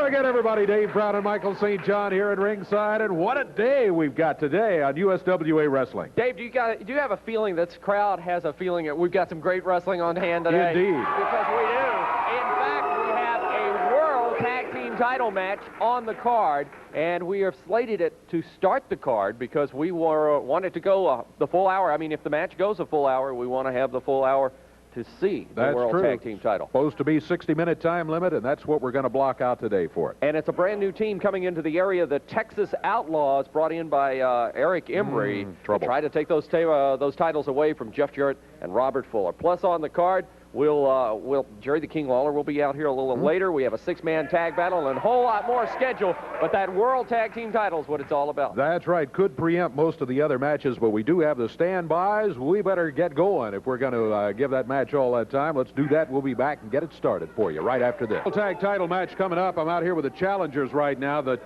again, everybody. Dave Brown and Michael St. John here at ringside, and what a day we've got today on USWA Wrestling. Dave, do you have a feeling this crowd has a feeling that we've got some great wrestling on hand today? Indeed. Because we do. In fact, we have a World Tag Team title match on the card, and we have slated it to start the card because we wanted to go the full hour. I mean, if the match goes a full hour, we want to have the full hour to see the World Tag Team title. Supposed to be 60-minute time limit, and that's what we're going to block out today for it. And it's a brand new team coming into the area, the Texas Outlaws, brought in by Eric Embry, to try to take those titles away from Jeff Jarrett and Robert Fuller. Plus on the card, Jerry the King Lawler will be out here a little later. We have a 6-man tag battle and a whole lot more scheduled, but that World Tag Team title is what it's all about. That's right. Could preempt most of the other matches, but we do have the standbys. We better get going if we're going to give that match all that time. Let's do that. We'll be back and get it started for you right after this. World Tag title match coming up. I'm out here with the challengers right now, the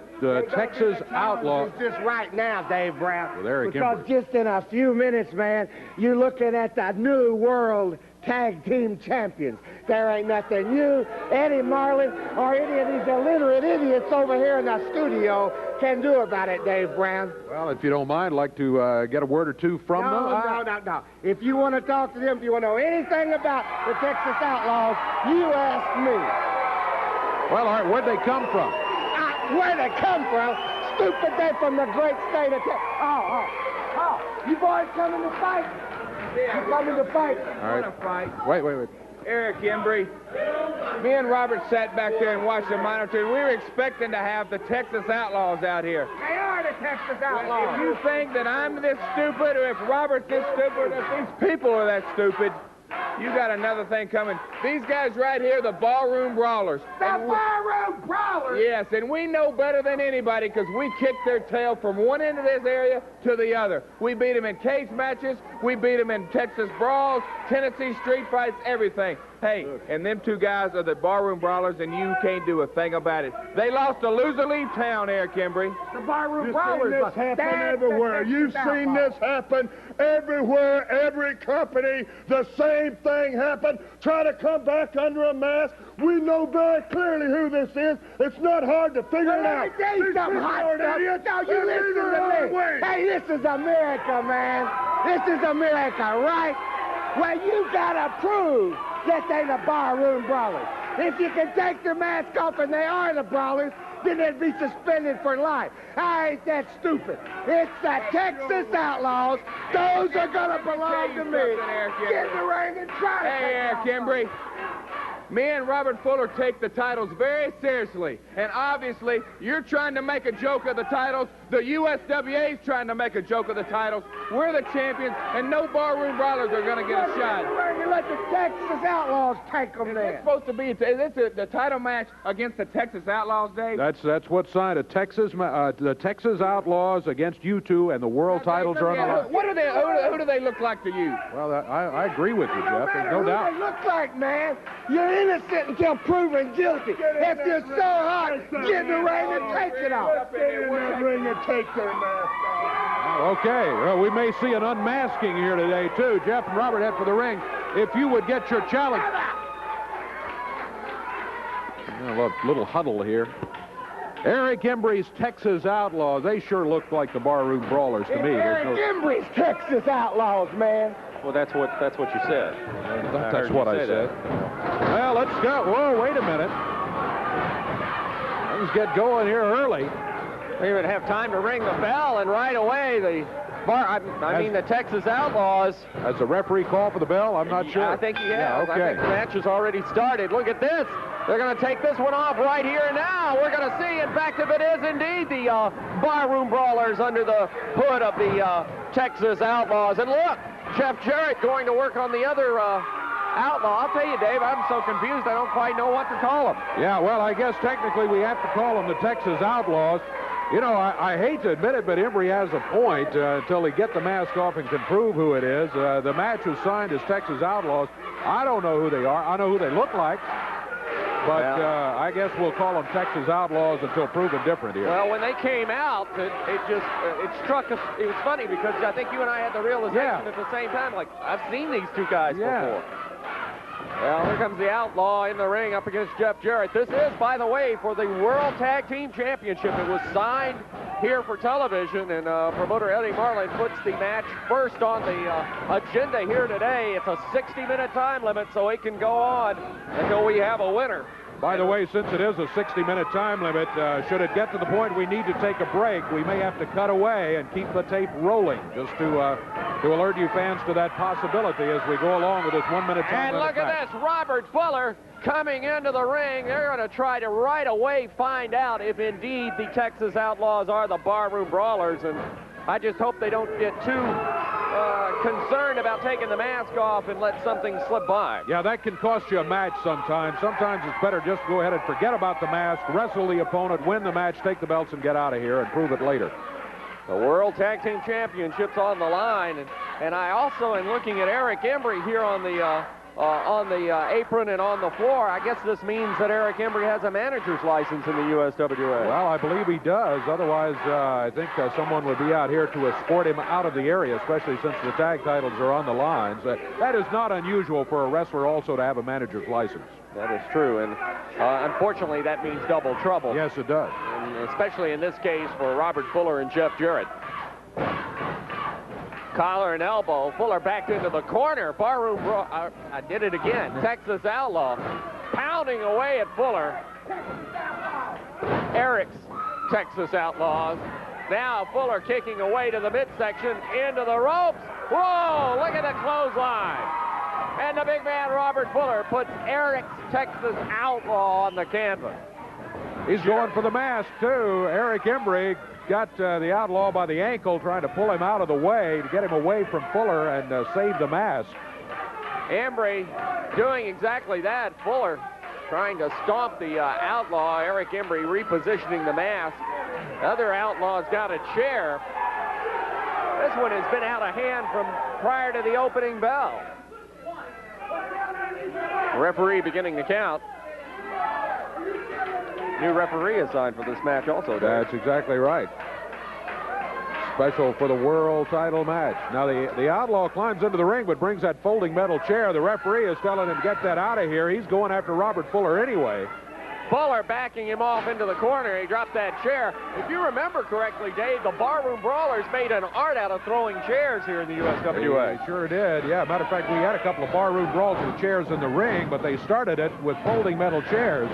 Texas Outlaws. Just right now, Dave Brown. With Eric because Embry. Just in a few minutes, man, you're looking at the new World Tag Team Champions. There ain't nothing you, Eddie Marlin, or any of these illiterate idiots over here in the studio can do about it, Dave Brown. Well, if you don't mind, I'd like to get a word or two from them. No. If you want to talk to them, if you want to know anything about the Texas Outlaws, you ask me. Well, all right, where'd they come from? Where'd they come from? Stupid, they from the great state of Texas. Oh, you boys coming to fight? Yeah, you're coming to fight. All right. Wait. Eric Embry. Me and Robert sat back there and watched the monitor, and we were expecting to have the Texas Outlaws out here. They are the Texas Outlaws. If you think that I'm this stupid, or if Robert's this stupid, or if these people are that stupid, you got another thing coming. These guys right here, the Ballroom Brawlers. The Ballroom Brawlers? Yes, and we know better than anybody because we kicked their tail from one end of this area to the other. We beat them in cage matches. We beat them in Texas brawls, Tennessee street fights, everything. Hey, and them two guys are the Ballroom Brawlers, and you can't do a thing about it. They lost to Loser-Leave Town, Eric Embry. The Ballroom You've Brawlers. seen this happen everywhere. You've seen this happen everywhere, every company. The same thing happened. Try to come back under a mask. We know very clearly who this is. It's not hard to figure it out. Now, you listen to me. Hey, this is America, man. This is America, right? Well, you gotta prove that they the Ballroom Brawlers. If you can take their mask off and they are the Brawlers, then they'd be suspended for life. I ain't that stupid. It's the Texas Outlaws. Those are gonna belong to me. Get in the ring and try to Hey, Eric Embry. Me and Robert Fuller take the titles very seriously. And obviously, you're trying to make a joke of the titles. The USWA is trying to make a joke of the titles. We're the champions, and no Ballroom Brawlers are going to get a shot. Let the Texas Outlaws take them there. It's supposed to be, is this the title match against the Texas Outlaws, Dave? That's what's signed. The Texas Outlaws against you two, and the world titles are on the line. What are they? Who do they look like to you? Well, I agree with you, Jeff. There's no doubt. What they look like, man. You're innocent until proven guilty. If you're so hot, get in the ring and take it off. Get in that ring and take their mask off. Okay, well, we may see an unmasking here today, too. Jeff and Robert head for the ring. If you would get your challenge. A little huddle here. Eric Embry's Texas Outlaws. They sure look like the Ballroom Brawlers to me. Eric Embry's Texas Outlaws, man. Well, that's what you said. That's what I said. Well, let's go. Whoa, wait a minute. Things get going here early. We even have time to ring the bell, and right away the Texas Outlaws. Has the referee called for the bell? I'm not sure. I think he has. Yeah, okay. I think the match has already started. Look at this. They're going to take this one off right here and now. We're going to see, in fact, if it is indeed the Ballroom Brawlers under the hood of the Texas Outlaws. And look, Jeff Jarrett going to work on the other outlaw. I'll tell you, Dave, I'm so confused I don't quite know what to call them. Yeah, well, I guess technically we have to call them the Texas Outlaws. You know, I hate to admit it, but Embry has a point until they get the mask off and can prove who it is. The match was signed as Texas Outlaws. I don't know who they are. I know who they look like. But I guess we'll call them Texas Outlaws until proven different here. Well, when they came out, it struck us. It was funny because I think you and I had the realization at the same time, like, I've seen these two guys before. Well, comes the Outlaw in the ring up against Jeff Jarrett. This is, by the way, for the World Tag Team Championship. It was signed here for television, and promoter Eddie Marlin puts the match first on the agenda here today. It's a 60-minute time limit, so it can go on until we have a winner. By the way, since it is a 60-minute time limit, should it get to the point we need to take a break, we may have to cut away and keep the tape rolling, just to alert you fans to that possibility as we go along with this 1-minute time limit. And look at this, Robert Fuller coming into the ring. They're going to try to right away find out if indeed the Texas Outlaws are the barroom brawlers, and I just hope they don't get too concerned about taking the mask off and let something slip by. Yeah, that can cost you a match sometimes. Sometimes it's better just to go ahead and forget about the mask, wrestle the opponent, win the match, take the belts, and get out of here and prove it later. The World Tag Team Championship's on the line, and I also am looking at Eric Embry here on the apron and on the floor. I guess this means that Eric Embry has a manager's license in the USWA. Well, I believe he does. Otherwise, I think someone would be out here to escort him out of the area, especially since the tag titles are on the lines. That is not unusual for a wrestler also to have a manager's license. That is true, and unfortunately, that means double trouble. Yes, it does. And especially in this case for Robert Fuller and Jeff Jarrett. Collar and elbow. Fuller backed into the corner. Barroom I did it again. Texas Outlaw pounding away at Fuller. Eric's Texas Outlaws. Now Fuller kicking away to the midsection, into the ropes. Whoa, look at the clothesline. And the big man, Robert Fuller, puts Eric's Texas Outlaw on the canvas. He's going for the mask, too. Eric Embry got the Outlaw by the ankle, trying to pull him out of the way to get him away from Fuller and save the mask. Embry doing exactly that. Fuller trying to stomp the Outlaw. Eric Embry repositioning the mask. The other Outlaw's got a chair. This one has been out of hand from prior to the opening bell. Referee beginning to count. New referee assigned for this match also, Dave. That's exactly right. Special for the world title match. Now the Outlaw climbs into the ring but brings that folding metal chair. The referee is telling him to get that out of here. He's going after Robert Fuller anyway. Fuller backing him off into the corner. He dropped that chair. If you remember correctly, Dave, the Barroom Brawlers made an art out of throwing chairs here in the USWA. They sure did. Yeah, matter of fact, we had a couple of Barroom Brawls with chairs in the ring, but they started it with folding metal chairs.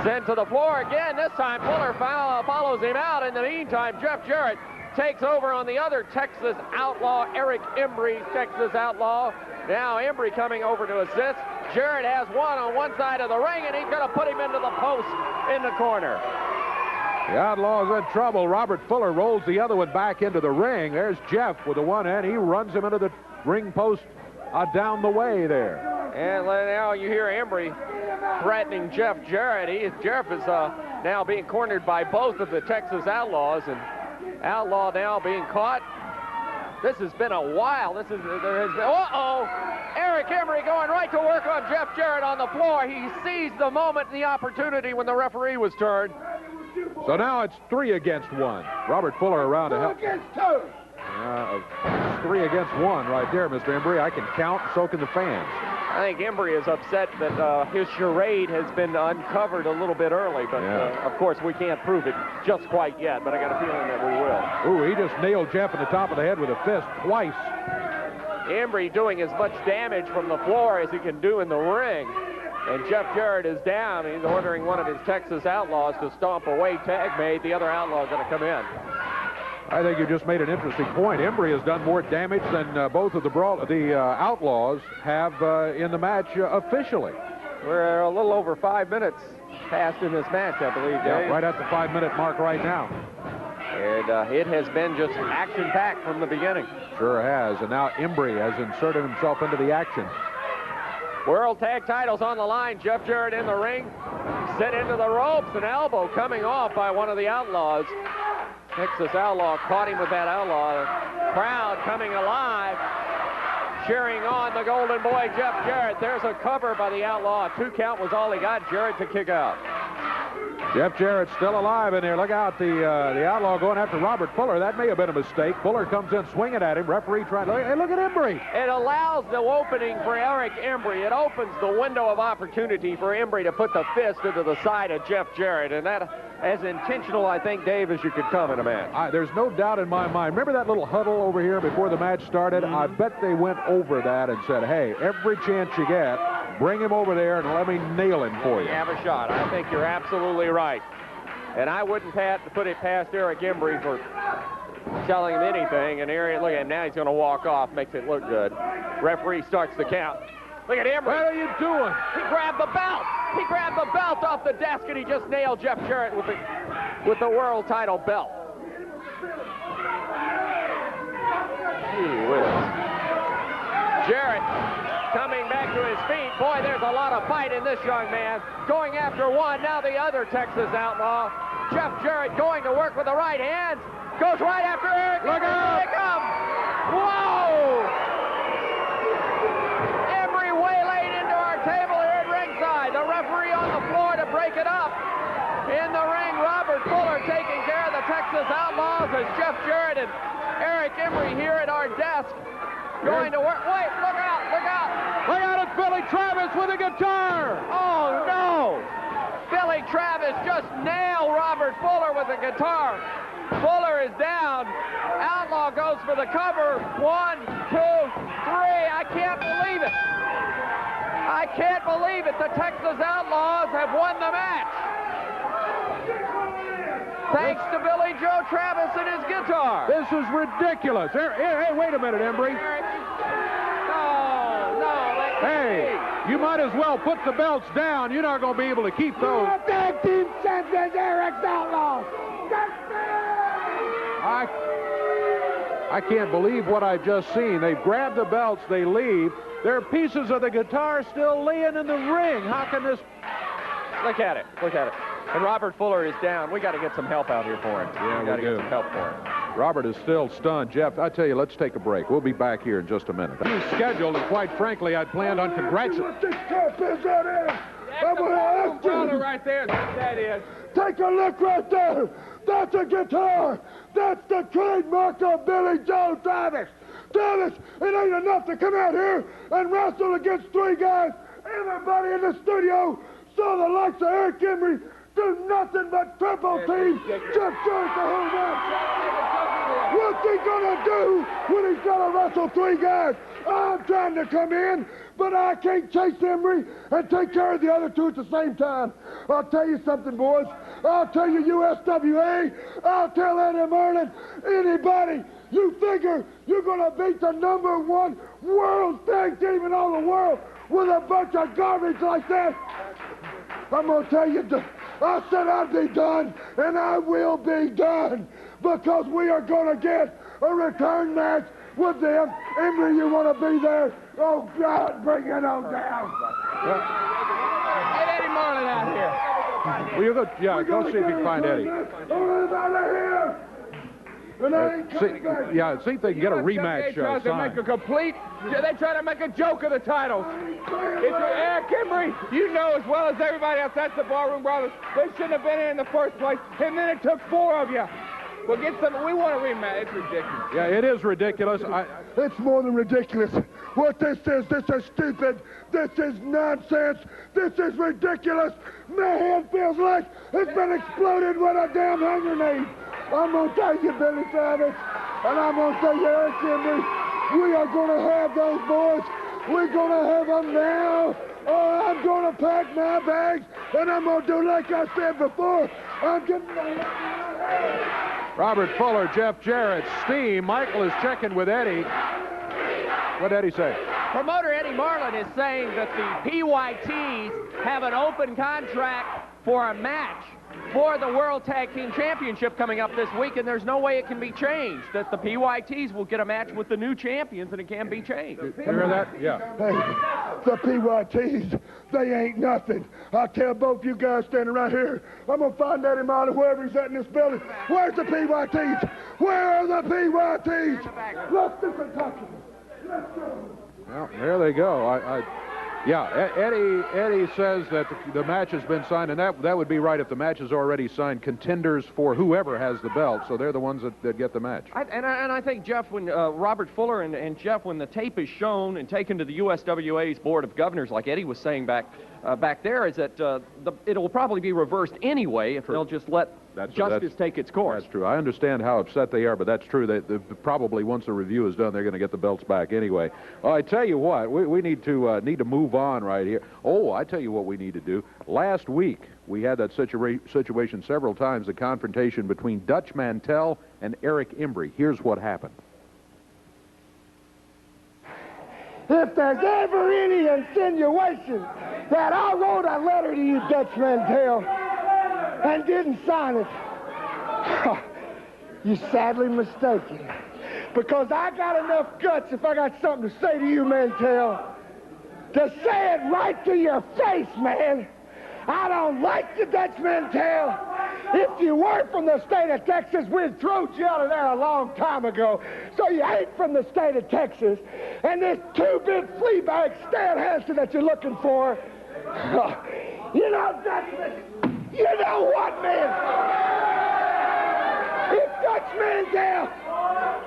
Sent to the floor again. This time Fuller follows him out. In the meantime, Jeff Jarrett takes over on the other Texas Outlaw, Eric Embry, Texas Outlaw. Now Embry coming over to assist. Jarrett has one on one side of the ring, and he's going to put him into the post in the corner. The Outlaw's in trouble. Robert Fuller rolls the other one back into the ring. There's Jeff with the one end. He runs him into the ring post down the way there. And now you hear Embry threatening Jeff Jarrett. Jeff is now being cornered by both of the Texas Outlaws, and Outlaw now being caught. This has been a while. Eric Embry going right to work on Jeff Jarrett on the floor. He seized the moment and the opportunity when the referee was turned. So now it's 3 against 1. Robert Fuller around to help. 2 against 2. 3 against 1 right there, Mr. Embry. I can count, so can the fans. I think Embry is upset that his charade has been uncovered a little bit early, but of course we can't prove it just quite yet, but I got a feeling that we will. Ooh, he just nailed Jeff in the top of the head with a fist twice. Embry doing as much damage from the floor as he can do in the ring. And Jeff Jarrett is down. He's ordering one of his Texas Outlaws to stomp away tag mate. The other Outlaw is going to come in. I think you just made an interesting point. Embry has done more damage than both of the Outlaws have in the match officially. We're a little over 5 minutes past in this match, I believe, Dave. Yeah, right at the 5-minute mark right now. And it has been just action-packed from the beginning. Sure has. And now Embry has inserted himself into the action. World Tag titles on the line. Jeff Jarrett in the ring. Set into the ropes. An elbow coming off by one of the Outlaws. Texas Outlaw caught him with that Outlaw. Crowd coming alive. Cheering on the golden boy, Jeff Jarrett. There's a cover by the Outlaw. 2 count was all he got. Jarrett to kick out. Jeff Jarrett still alive in there. Look out, the outlaw going after Robert Fuller. That may have been a mistake. Fuller comes in swinging at him. Referee trying to... Hey, look at Embry. It allows the opening for Eric Embry. It opens the window of opportunity for Embry to put the fist into the side of Jeff Jarrett. And that, as intentional, I think, Dave, as you could come in a match. There's no doubt in my mind. Remember that little huddle over here before the match started? I bet they went over that and said, hey, every chance you get, bring him over there and let me nail him for you. Have a shot. I think you're absolutely right. And I wouldn't put it past Eric Embry for telling him anything. And Eric, look at him now, he's going to walk off, makes it look good. Referee starts the count. Look at Embry. What are you doing? He grabbed the belt. He grabbed the belt off the desk, and he just nailed Jeff Jarrett with the world title belt. Gee whiz. Jarrett coming back to his feet. Boy, there's a lot of fight in this young man. Going after one, now the other Texas outlaw. Jeff Jarrett going to work with the right hand. Goes right after Eric. Look out! Here they come. Whoa! Embry waylaid into our table here at ringside. The referee on the floor to break it up. In the ring, Robert Fuller taking care of the Texas Outlaws as Jeff Jarrett and Eric Embry here at our desk. Going to work. Wait, look out, look out. Look out, it's Billy Travis with a guitar. Oh, no. Billy Travis just nailed Robert Fuller with a guitar. Fuller is down. Outlaw goes for the cover. 1, 2, 3. I can't believe it. I can't believe it. The Texas Outlaws have won the match. Thanks to Billy Joe Travis and his guitar. This is ridiculous. Hey, wait a minute, Embry. No. Hey, you might as well put the belts down. You're not going to be able to keep those. Tag team champions, Eric's Outlaws. I can't believe what I've just seen. They've grabbed the belts, they leave. There are pieces of the guitar still laying in the ring. How can this... Look at it. Look at it. And Robert Fuller is down. We got to get some help out here for him. Yeah, we got to do. get some help for him. Robert is still stunned. Jeff, I tell you, let's take a break. We'll be back here in just a minute. He's scheduled, and quite frankly, I'd planned on congratulating... What this crap is out here? I'm going to ask you. Right there, that is. Take a look right there. That's a guitar. That's the trademark of Billy Joe Travis. Travis, it ain't enough to come out here and wrestle against 3 guys. Everybody in the studio saw the likes of Eric Embry do nothing but triple team Jeff Jarrett the whole match. What's he gonna do when he's gotta wrestle 3 guys? I'm trying to come in, but I can't chase Embry and take care of the other 2 at the same time. I'll tell you something, boys. I'll tell you USWA. I'll tell Eddie Merlin. Anybody, you figure you're gonna beat the #1 world tag team in all the world with a bunch of garbage like that? I'm gonna tell you, I said I'd be done, and I will be done, because we are gonna get a return match with them. Embry, you wanna be there? Oh God, bring it on down. Get Eddie Marlin out here. Will you go? Yeah, go see if you can find Eddie. Out of here. And I ain't coming back. See if they can get a rematch They try to make signed. they try to make a joke of the titles. It's Eric Embry. You know as well as everybody else, that's the Barroom Brothers. They shouldn't have been here in the first place. And then it took 4 of you. Well, get some. We want a rematch. It's ridiculous. Yeah, it is ridiculous. It's more than ridiculous. What this is stupid. This is nonsense. This is ridiculous. My head feels like it's been exploded with a damn hand grenade. I'm going to tell you, Billy Travis, and I'm going to tell you, Eric Embry, we are going to have those boys. We're going to have them now. Oh, I'm going to pack my bags, and I'm going to do like I said before. I'm getting Robert Fuller, Jeff Jarrett, Steam. Michael is checking with Eddie. What'd Eddie say? Promoter Eddie Marlin is saying that the PYTs have an open contract for a match for the World Tag Team Championship coming up this week, and there's no way it can be changed, that the PYTs will get a match with the new champions, and it can be changed. You hear that? Yeah. Hey, the PYTs, they ain't nothing. I'll tell both you guys standing right here, I'm going to find Eddie Marlin wherever he's at in this building. Where's the PYTs? Where are the PYTs? Let's do some talking. Let's go. Well, there they go. Yeah, Eddie says that the match has been signed, and that would be right if the match is already signed. Contenders for whoever has the belt, so they're the ones that get the match. And I think, Jeff, when Robert Fuller and Jeff, when the tape is shown and taken to the USWA's Board of Governors, like Eddie was saying back there, is that it will probably be reversed anyway if they'll just let justice take its course. That's true. I understand how upset they are, but that's true. They probably, once the review is done, they're going to get the belts back anyway. Oh, I tell you what, we need to move on right here. Oh, I tell you what we need to do. Last week, we had that situation several times, the confrontation between Dutch Mantell and Eric Embry. Here's what happened. If there's ever any insinuation that I wrote a letter to you, Dutch Mantell, and didn't sign it, you're sadly mistaken. Because I got enough guts, if I got something to say to you, Mantell, to say it right to your face, man. I don't like you, Dutch Mantell. If you were from the state of Texas, we'd thrown you out of there a long time ago. So you ain't from the state of Texas. And this two-bit flea bag, Stan Hansen, that you're looking for, you know, Dutchman, you know what, man? If Dutch Mantell,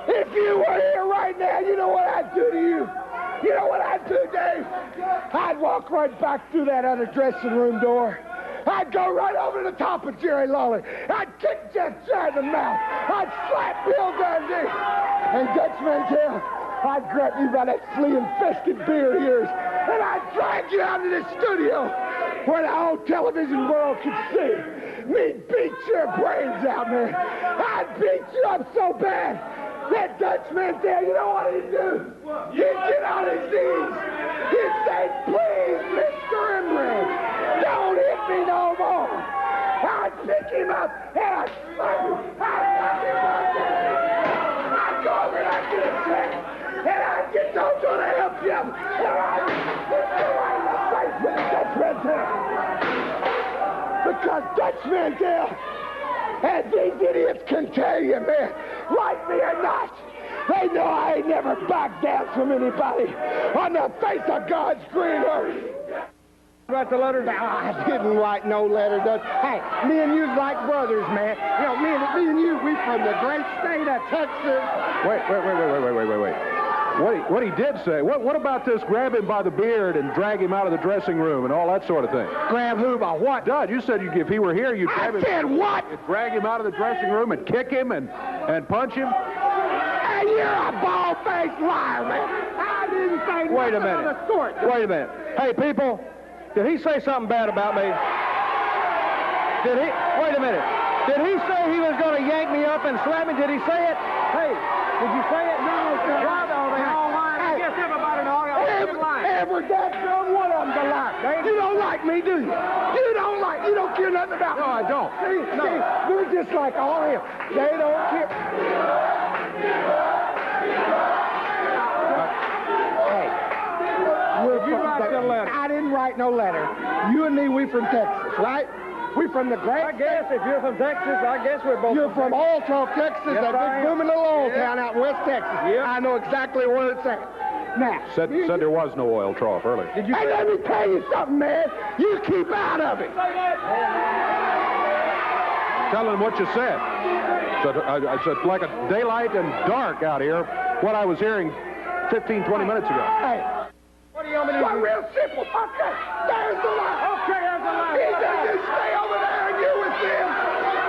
if you were here right now, you know what I'd do to you? You know what I'd do, Dave? I'd walk right back through that other dressing room door. I'd go right over to the top of Jerry Lawler. I'd kick Jeff Jarrett in the mouth. I'd slap Bill Dundee. And Dutch Mantell, I'd grab you by that flea-infested beard of yours, and I'd drag you out of this studio where the whole television world could see. Me beat your brains out, man. I'd beat you up so bad. That Dutch Mantell, you know what he'd do? He'd get on his knees. He'd say, please, Mr. Embry, don't hit me no more. I'd pick him up and I'd slap him. I'd knock him out there. I'd go over and I'd get a check. And I'd get Tojo to help you. And I'd hit you right in the face with Dutch Mantell. Because Dutch Mantell, as these idiots can tell you, man, like me or not, they know I ain't never backed down from anybody on the face of God's green earth. Write the letter? No, I didn't write no letter, Dutch. Hey, me and you's like brothers, man. You know, me and you, we from the great state of Texas. Wait. What he did say, what about this grab him by the beard and drag him out of the dressing room and all that sort of thing? Grab who by what? Dud, you said if he were here, you'd grab him. I said what? You'd drag him out of the dressing room and kick him and punch him? Hey, you're a bald-faced liar, man. I didn't say Wait a nothing minute. of the sort. Wait a minute. Hey, people, did he say something bad about me? Did he? Wait a minute. Did he say he was going to yank me up and slap me? Did he say it? Hey, did you say it? No, sir. Why don't they all lie? I guess everybody knows Every goddamn one of them's a liar. You don't like me, do you? You don't care nothing about me. No, I don't. See, we're just like all of them. They don't care. Hey, You write the letter. I didn't write no letter. You and me, we from Texas, right? We from the great. I guess if you're from Texas, I guess we're both. You're from Alto, Texas, Yes, that I big am. booming little oil town out in West Texas. Yep. I know exactly where it's at. Now, Said there was no oil trough earlier. Did you? hey, let me tell you something, man. You keep out of it. Tell him what you said. I said like a daylight and dark out here, what I was hearing 15, 20 minutes ago. Hey, What do you want me to well, do? real simple. Okay, there's the line. Okay, there's the line. Either you stay over there and you're with them,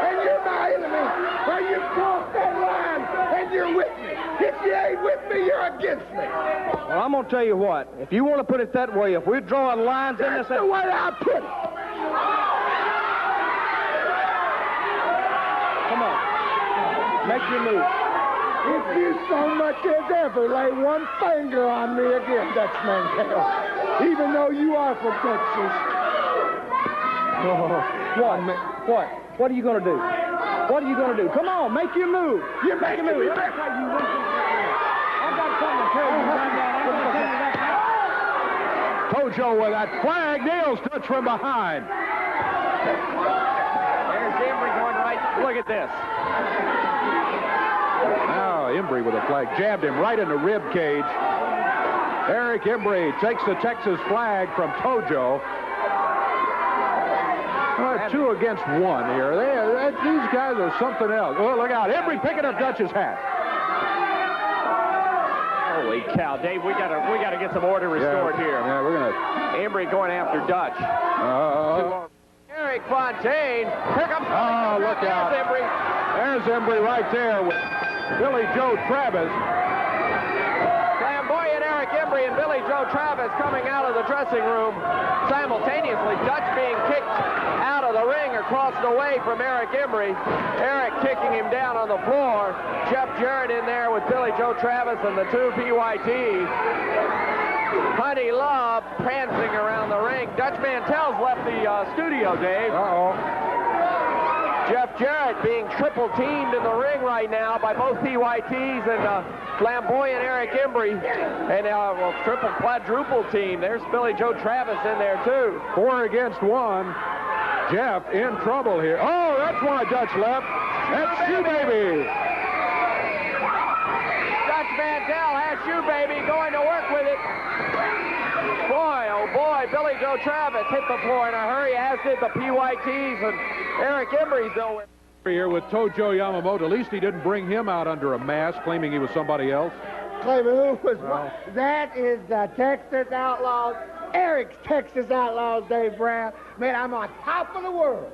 and you're my enemy, or you cross that line and you're with me. If you ain't with me, you're against me. Well, I'm going to tell you what. If you want to put it that way, if we're drawing lines in That's this... the way I put it. Come on. Make your move. If you so much as ever lay one finger on me again, Dutch Mantell, even though you are from Texas. What? What are you going to do? What are you going to do? Come on, make your move. You're making me I've got something to tell you right now. I'm going to tell you that now. Tojo with that flag, nails touch from behind. There's Embry going right. Look at this. Now Embry with a flag jabbed him right in the rib cage. Eric Embry takes the Texas flag from Tojo. 2 against 1 here. These guys are something else. Oh, look out. Embry picking up Dutch's hat. Holy cow, Dave, we gotta get some order restored here. Yeah, we're gonna. Embry going after Dutch. Eric Fontaine. Here comes. Oh, look out. There's Embry. There's Embry right there with Billy Joe Travis. Flamboyant Eric Embry and Billy Joe Travis coming out of the dressing room simultaneously. Dutch being kicked out of the ring across the way from Eric Embry. Eric kicking him down on the floor. Jeff Jarrett in there with Billy Joe Travis and the 2 PYTs. Honey Love prancing around the ring. Dutch Mantell's left the studio, Dave. Uh-oh. Jeff Jarrett being triple teamed in the ring right now by both PYTs and flamboyant Eric Embry. And triple quadruple team. There's Billy Joe Travis in there too. 4 against 1. Jeff in trouble here. Oh, that's why Dutch left. That's Shoe Baby. Dutch Mantell has Shoe Baby going to work with it. Boy, oh boy, Billy Joe Travis hit the floor in a hurry, as did the PYTs, and Eric Embry's nowhere. Here with Tojo Yamamoto. At least he didn't bring him out under a mask, claiming he was somebody else. Claiming who was what? That is the Texas Outlaws. Eric's Texas Outlaws, Dave Brown. Man, I'm on top of the world.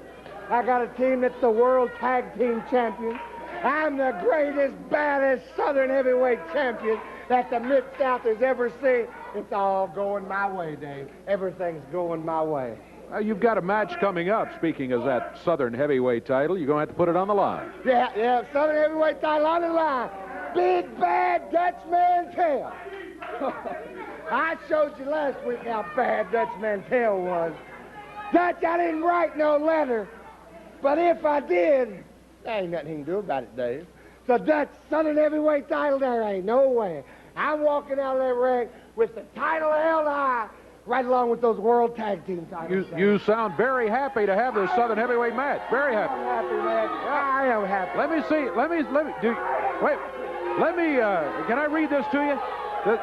I got a team that's the World Tag Team Champions. I'm the greatest, baddest Southern Heavyweight Champion that the Mid-South has ever seen. It's all going my way, Dave. Everything's going my way. You've got a match coming up, speaking of that Southern Heavyweight title. You're going to have to put it on the line. Yeah, Southern Heavyweight title on the line. Big, bad Dutch Mantell. I showed you last week how bad Dutch Mantell was. Dutch, I didn't write no letter, but if I did, there ain't nothing he can do about it, Dave. So Dutch, Southern Heavyweight title, there ain't no way. I'm walking out of that ring with the title held high, right along with those World Tag Team titles. You sound very happy to have this Southern Heavyweight match. Very happy. I'm happy, man. I am happy. Let me see. Can I read this to you?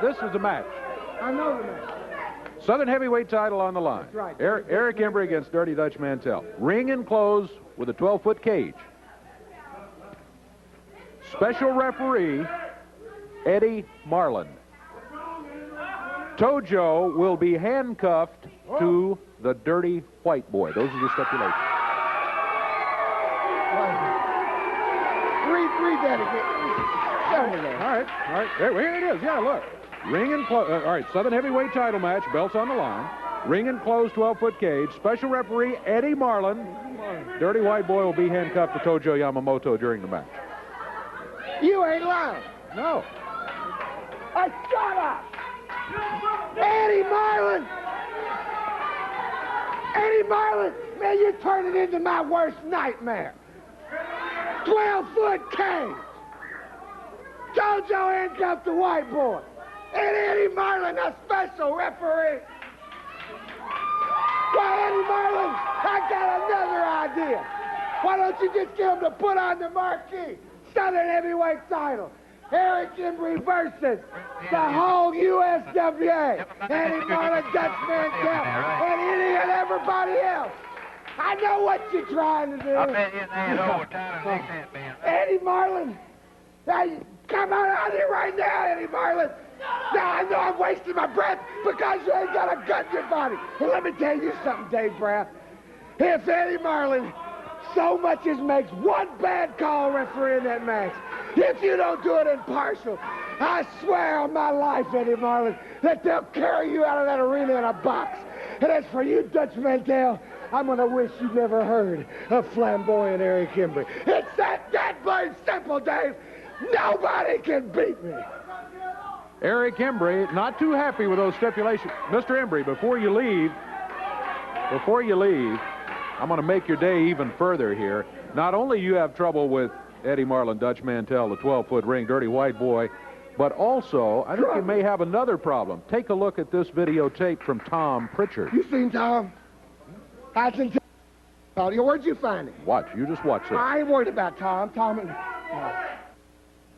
This is the match. I know the match. Southern Heavyweight title on the line. That's right. Eric Embry against Dirty Dutch Mantell. Ring enclosed with a 12-foot cage. Special referee, Eddie Marlin. Tojo will be handcuffed to the Dirty White Boy. Those are the stipulations. Read that again. Show me that. All right. Here it is. Yeah, look. Ring enclosed. All right, Southern Heavyweight title match. Belts on the line. Ring enclosed 12-foot cage. Special referee, Eddie Marlin. Dirty White Boy will be handcuffed to Tojo Yamamoto during the match. You ain't lying. No. Shut up! Eddie Marlin! Eddie Marlin! Man, you're turning into my worst nightmare. 12-foot cage. Tojo handcuffed the White Boy. And Eddie Marlin, a special referee. Why, Eddie Marlin, I got another idea. Why don't you just get him to put on the marquee Southern Heavyweight title? Eric Embry versus the whole USWA. Eddie Marlin, Dutch Mantell, and any and everybody else. I know what you're trying to do. I bet you ain't over time to make that, man. Eddie Marlin, hey, come on out here right now, Eddie Marlin. Now, I know I'm wasting my breath because you ain't got a gun in your body. And let me tell you something, Dave Brown. If Eddie Marlin so much as makes one bad call referee in that match, if you don't do it impartial, I swear on my life, Eddie Marlin, that they'll carry you out of that arena in a box. And as for you, Dutch Mantell, I'm going to wish you never heard of flamboyant Eric Embry. It's that plain simple, Dave. Nobody can beat me. Eric Embry, not too happy with those stipulations. Mr. Embry, before you leave, I'm going to make your day even further here. Not only you have trouble with Eddie Marlin, Dutch Mantell, the 12-foot ring, Dirty White Boy, but also, I think you may have another problem. Take a look at this videotape from Tom Pritchard. You seen Tom? I seen Tom. Where'd you find him? Watch. You just watch this. I ain't worried about Tom.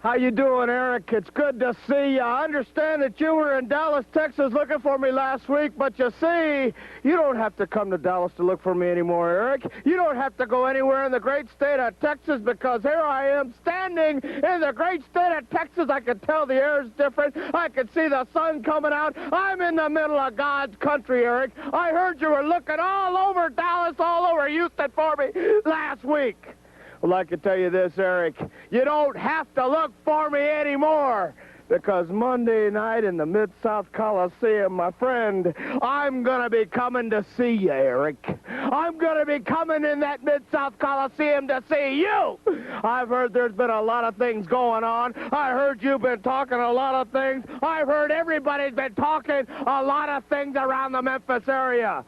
How you doing, Eric? It's good to see you. I understand that you were in Dallas, Texas looking for me last week, but you see, you don't have to come to Dallas to look for me anymore, Eric. You don't have to go anywhere in the great state of Texas because here I am standing in the great state of Texas. I can tell the air is different. I can see the sun coming out. I'm in the middle of God's country, Eric. I heard you were looking all over Dallas, all over Houston for me last week. Well, I can tell you this, Eric, you don't have to look for me anymore because Monday night in the Mid-South Coliseum, my friend, I'm going to be coming to see you, Eric. I'm going to be coming in that Mid-South Coliseum to see you. I've heard there's been a lot of things going on. I heard you've been talking a lot of things. I've heard everybody's been talking a lot of things around the Memphis area.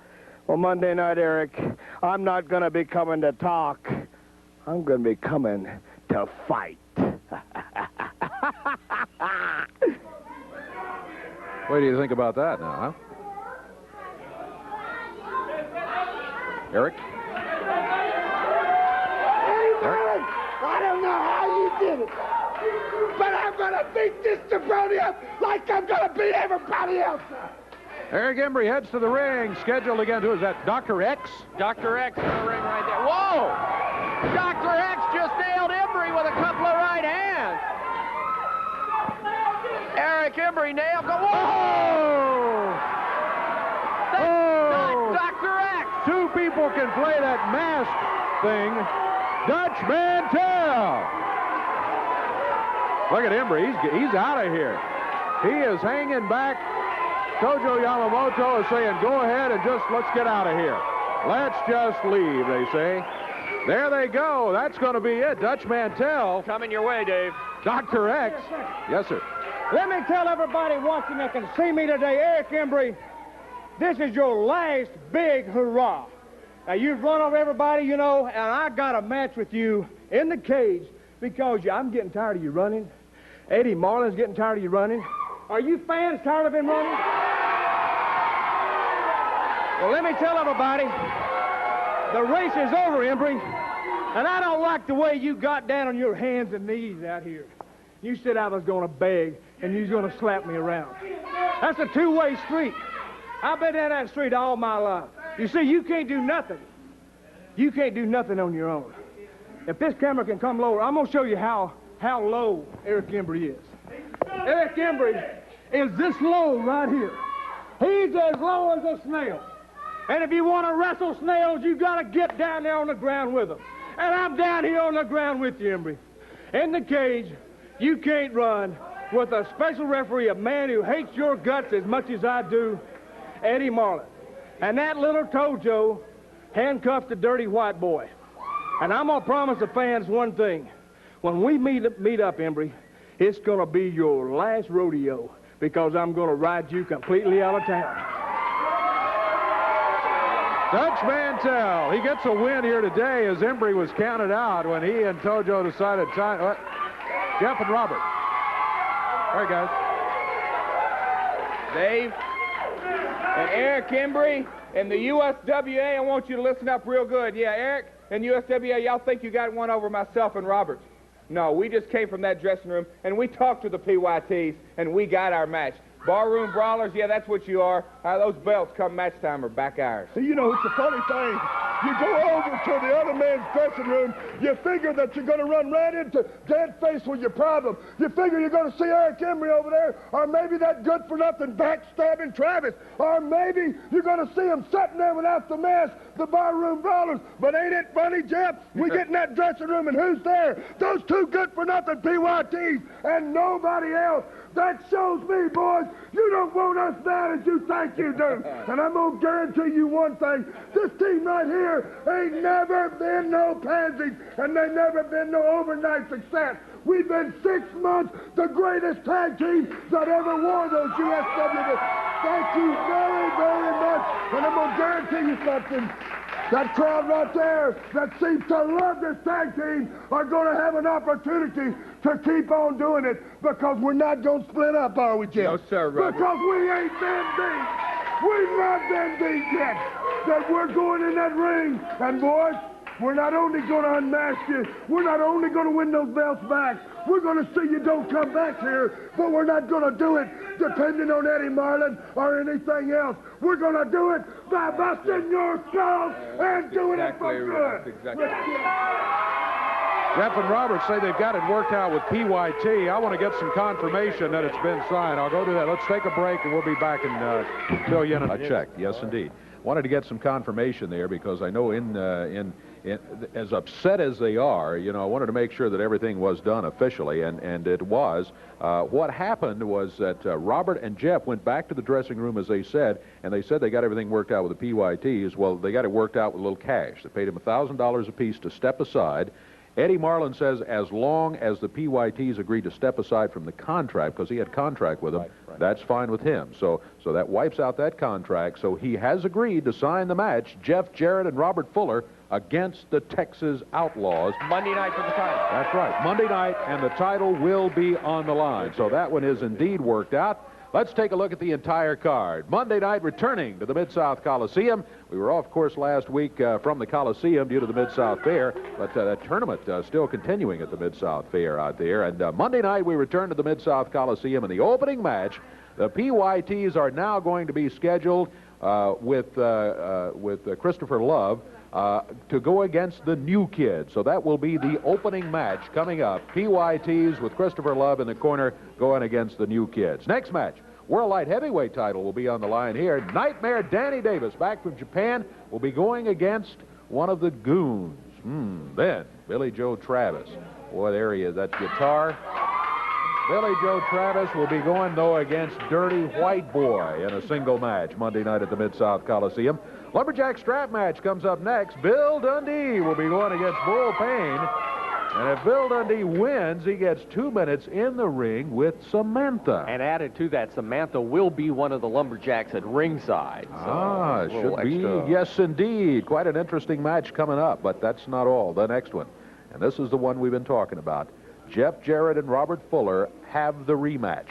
Well, Monday night, Eric, I'm not going to be coming to talk. I'm going to be coming to fight. What do you think about that now, huh? Eric? Eric? I don't know how you did it, but I'm going to beat this jabroni up like I'm going to beat everybody else up. Eric Embry heads to the ring, scheduled again. Who is that, Dr. X? Dr. X in the ring right there. Whoa! Dr. X just nailed Embry with a couple of right hands. Eric Embry nailed the whoa! That's not Dr. X. Two people can play that mask thing. Dutch Mantel. Look at Embry. He's out of here. He is hanging back. Tojo Yamamoto is saying, go ahead and let's get out of here. Let's just leave, they say. There they go. That's going to be it. Dutch Mantel. Coming your way, Dave. Dr. X. Yes, sir. Let me tell everybody watching that can see me today, Eric Embry, this is your last big hurrah. Now, you've run over everybody, you know, and I got a match with you in the cage because I'm getting tired of you running. Eddie Marlin's getting tired of you running. Are you fans tired of him running? Well, let me tell everybody, the race is over, Embry, and I don't like the way you got down on your hands and knees out here. You said I was going to beg, and you was going to slap me around. That's a two-way street. I've been down that street all my life. You see, you can't do nothing. You can't do nothing on your own. If this camera can come lower, I'm going to show you how low Eric Embry is. Eric Embry is this low right here. He's as low as a snail. And if you want to wrestle snails, you got to get down there on the ground with them. And I'm down here on the ground with you, Embry. In the cage, you can't run with a special referee, a man who hates your guts as much as I do, Eddie Marlin. And that little Tojo handcuffed the dirty white boy. And I'm going to promise the fans one thing. When we meet up, Embry, it's going to be your last rodeo because I'm going to ride you completely out of town. Dutch Mantel, he gets a win here today as Embry was counted out when he and Tojo decided time. Jeff and Robert. All right, guys. Dave and Eric Embry and the USWA, I want you to listen up real good. Yeah, Eric and USWA, y'all think you got one over myself and Robert. No, we just came from that dressing room, and we talked to the PYTs, and we got our match. Barroom brawlers, yeah, that's what you are. Those belts come match time are back ours. See, you know, it's a funny thing. You go over to the other man's dressing room, you figure that you're going to run right into dead face with your problem. You figure you're going to see Eric Embry over there, or maybe that good-for-nothing backstabbing Travis, or maybe you're going to see him sitting there without the mask, the barroom brawlers. But ain't it funny, Jeff? We get in that dressing room, and who's there? Those two good-for-nothing PYTs and nobody else. That shows me, boys, you don't want us bad as you think you do. And I'm going to guarantee you one thing. This team right here ain't never been no pansies, and they never been no overnight success. We've been 6 months the greatest tag team that ever wore those USWA. Thank you very, very much. And I'm going to guarantee you something. That crowd right there that seems to love this tag team are going to have an opportunity to keep on doing it because we're not going to split up, are we, Jim? No, sir, Robert. Because we ain't been beat. We've not been beat yet. That we're going in that ring. And, boys, We're not only going to unmask you, we're not only going to win those belts back, we're going to see you don't come back here, but we're not going to do it depending on Eddie Marlin or anything else. We're going to do it by busting your skulls and doing it for good. Jeff and Robert say they've got it worked out with PYT. I want to get some confirmation that it's been signed. I'll go do that. Let's take a break, and we'll be back and fill you in. I checked. Yes, indeed. Wanted to get some confirmation there because I know as upset as they are, you know, I wanted to make sure that everything was done officially, and it was. What happened was that Robert and Jeff went back to the dressing room, as they said, and they said they got everything worked out with the PYTs. Well, they got it worked out with a little cash. They paid him $1,000 apiece to step aside. Eddie Marlin says as long as the PYTs agreed to step aside from the contract, because he had contract with them, that's fine with him. So that wipes out that contract. So he has agreed to sign the match, Jeff Jarrett and Robert Fuller against the Texas Outlaws. Monday night for the title. That's right, Monday night, and the title will be on the line. So that one is indeed worked out. Let's take a look at the entire card. Monday night returning to the Mid-South Coliseum. We were off course last week from the Coliseum due to the Mid-South Fair, but that tournament still continuing at the Mid-South Fair out there. And Monday night we return to the Mid-South Coliseum in the opening match. The PYTs are now going to be scheduled with Christopher Love to go against the New Kids. So that will be the opening match coming up. PYTs with Christopher Love in the corner going against the New Kids. Next match, World Light Heavyweight title will be on the line here. Nightmare Danny Davis, back from Japan, will be going against one of the Goons. Then Billy Joe Travis. Boy, there he is. That guitar. Billy Joe Travis will be going, though, against Dirty White Boy in a single match Monday night at the Mid-South Coliseum. Lumberjack strap match comes up next. Bill Dundee will be going against Bull Payne. And if Bill Dundee wins, he gets 2 minutes in the ring with Samantha. And added to that, Samantha will be one of the Lumberjacks at ringside. So should be. Yes, indeed. Quite an interesting match coming up, but that's not all. The next one, and this is the one we've been talking about. Jeff Jarrett and Robert Fuller have the rematch.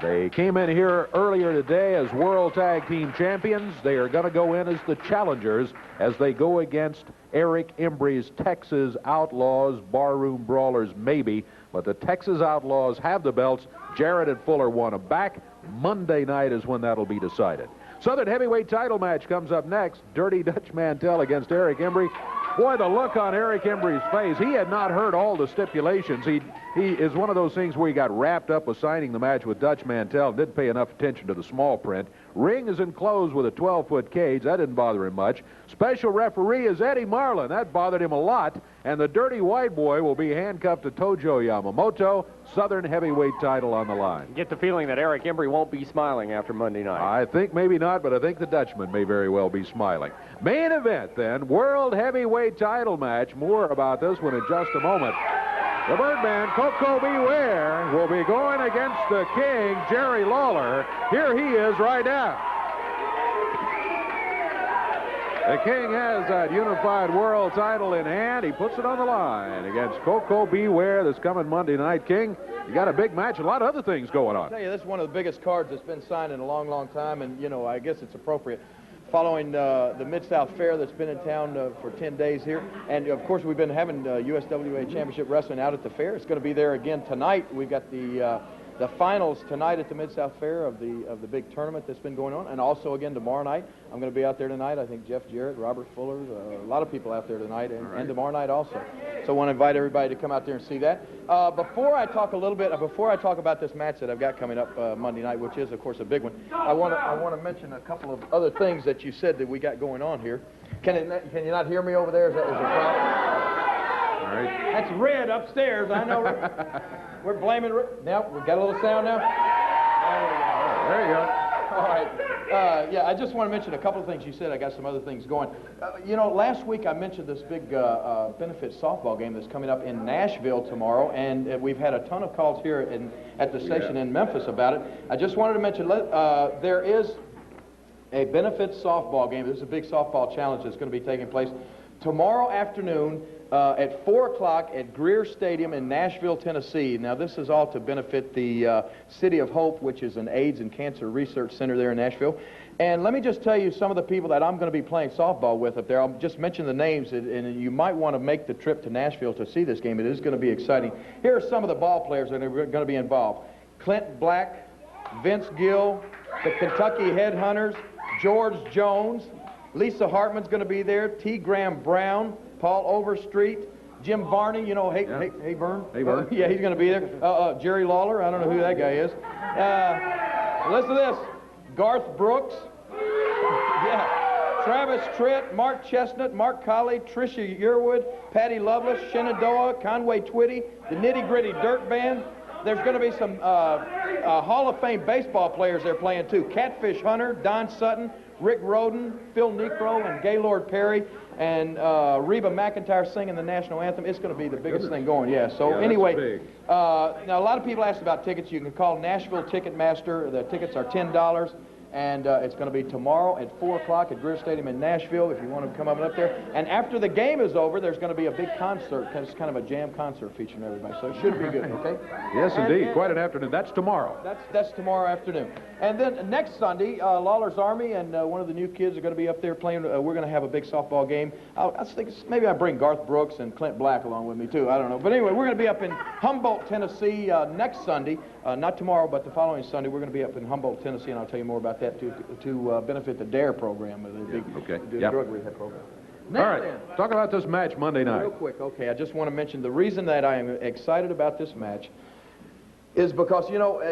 They came in here earlier today as World Tag Team Champions. They are going to go in as the challengers as they go against Eric Embry's Texas Outlaws, Barroom Brawlers maybe, but the Texas Outlaws have the belts. Jarrett and Fuller want them back. Monday night is when that'll be decided. Southern Heavyweight title match comes up next. Dirty Dutch Mantell against Eric Embry. Boy, the look on Eric Embry's face. He had not heard all the stipulations. He is one of those things where he got wrapped up with signing the match with Dutch Mantell and didn't pay enough attention to the small print. Ring is enclosed with a 12-foot cage. That didn't bother him much. Special referee is Eddie Marlin. That bothered him a lot. And the Dirty White Boy will be handcuffed to Tojo Yamamoto. Southern Heavyweight title on the line. Get the feeling that Eric Embry won't be smiling after Monday night. I think maybe not, but I think the Dutchman may very well be smiling. Main event, then, World Heavyweight title match. More about this one in just a moment. The Birdman, Coco Beware, will be going against the King, Jerry Lawler. Here he is right now. The King has that unified world title in hand. He puts it on the line against Coco Beware this coming Monday night. King, you got a big match, a lot of other things going on. I tell you, this is one of the biggest cards that's been signed in a long, long time, and, you know, I guess it's appropriate. Following the Mid-South Fair that's been in town for 10 days here. And, of course, we've been having USWA Championship Wrestling out at the fair. It's going to be there again tonight. We've got the finals tonight at the Mid-South Fair of the big tournament that's been going on, and also again tomorrow night. I'm going to be out there tonight. I think Jeff Jarrett, Robert Fuller, a lot of people out there tonight, and tomorrow night also. So I want to invite everybody to come out there and see that. Before I talk about this match that I've got coming up Monday night, which is of course a big one, I want to mention a couple of other things that you said that we got going on here. Can you not hear me over there? Is there a problem? All right. That's Red upstairs. I know. We're blaming Red. Now we got a little sound now. There you go. All right. Yeah, I just want to mention a couple of things you said. I got some other things going. You know, last week I mentioned this big benefit softball game that's coming up in Nashville tomorrow, and we've had a ton of calls here at the station in Memphis about it. I just wanted to mention there is a benefit softball game. There's a big softball challenge that's going to be taking place tomorrow afternoon at 4 o'clock at Greer Stadium in Nashville, Tennessee. Now, this is all to benefit the City of Hope, which is an AIDS and Cancer Research Center there in Nashville. And let me just tell you some of the people that I'm going to be playing softball with up there. I'll just mention the names, and you might want to make the trip to Nashville to see this game. It is going to be exciting. Here are some of the ball players that are going to be involved. Clint Black, Vince Gill, the Kentucky Headhunters, George Jones, Lisa Hartman's going to be there, T. Graham Brown, Paul Overstreet, Jim Varney, you know, hey Vern. Hey, Vern. Yeah, he's going to be there. Jerry Lawler, I don't know who that guy is. Listen to this. Garth Brooks, yeah, Travis Tritt, Mark Chestnut, Mark Colley, Tricia Yearwood, Patty Loveless, Shenandoah, Conway Twitty, the Nitty Gritty Dirt Band. There's going to be some Hall of Fame baseball players there playing too. Catfish Hunter, Don Sutton, Rick Roden, Phil Necro, and Gaylord Perry, and Reba McEntire singing the national anthem. It's going to be the biggest thing going, yeah. So anyway, now a lot of people asked about tickets. You can call Nashville Ticketmaster. The tickets are $10. And it's going to be tomorrow at 4 o'clock at Greer Stadium in Nashville if you want to come up there. And after the game is over, there's going to be a big concert. It's kind of a jam concert featuring everybody, so it should be good, okay? Yes, indeed. Quite an afternoon. That's tomorrow. That's tomorrow afternoon. And then next Sunday, Lawler's Army and one of the new kids are going to be up there playing. We're going to have a big softball game. I think maybe I bring Garth Brooks and Clint Black along with me, too. I don't know. But anyway, we're going to be up in Humboldt, Tennessee next Sunday. Not tomorrow, but the following Sunday. We're going to be up in Humboldt, Tennessee, and I'll tell you more about that to benefit the DARE program, the big drug rehab program. Now all right, then, talk about this match Monday night. real quick, okay, I just want to mention the reason that I am excited about this match is because, you know,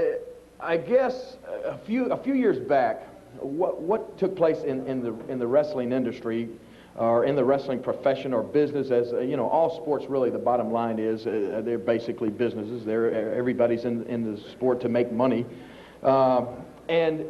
I guess a few years back, what took place in the wrestling industry or in the wrestling profession or business, as you know, all sports really, the bottom line is they're basically businesses. Everybody's in the sport to make money. And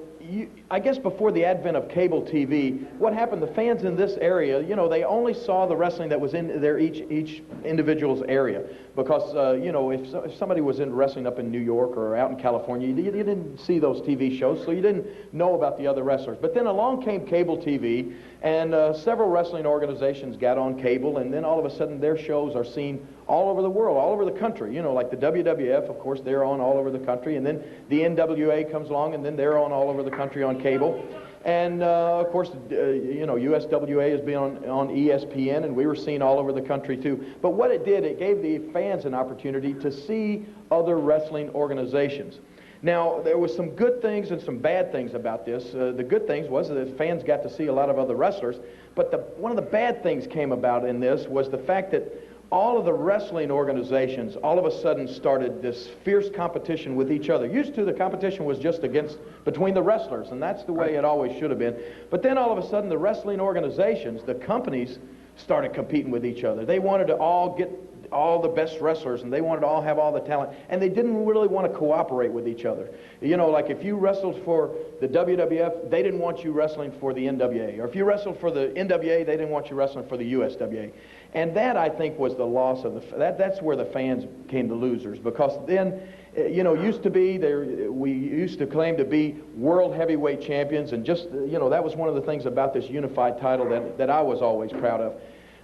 I guess before the advent of cable TV, what happened, the fans in this area, you know, they only saw the wrestling that was in their each individual's area. Because, you know, if somebody was in wrestling up in New York or out in California, you didn't see those TV shows, so you didn't know about the other wrestlers. But then along came cable TV, and several wrestling organizations got on cable, and then all of a sudden their shows are seen all over the world, all over the country. You know, like the WWF, of course, they're on all over the country, and then the NWA comes along, and then they're on all over the country on cable. And, of course, you know, USWA has been on ESPN, and we were seen all over the country, too. But what it did, it gave the fans an opportunity to see other wrestling organizations. Now, there was some good things and some bad things about this. The good things was that fans got to see a lot of other wrestlers. But one of the bad things came about in this was the fact that all of the wrestling organizations all of a sudden started this fierce competition with each other. Used to, the competition was just between the wrestlers, and that's the way it always should have been. But then all of a sudden the wrestling organizations, the companies, started competing with each other. They wanted to all get all the best wrestlers, and they wanted to all have all the talent, and they didn't really want to cooperate with each other. You know, like if you wrestled for the WWF, they didn't want you wrestling for the NWA, or if you wrestled for the NWA, they didn't want you wrestling for the USWA. And that, I think, was the loss of that's where the fans came to losers, because then, you know, we used to claim to be world heavyweight champions, and just, you know, that was one of the things about this unified title that I was always proud of.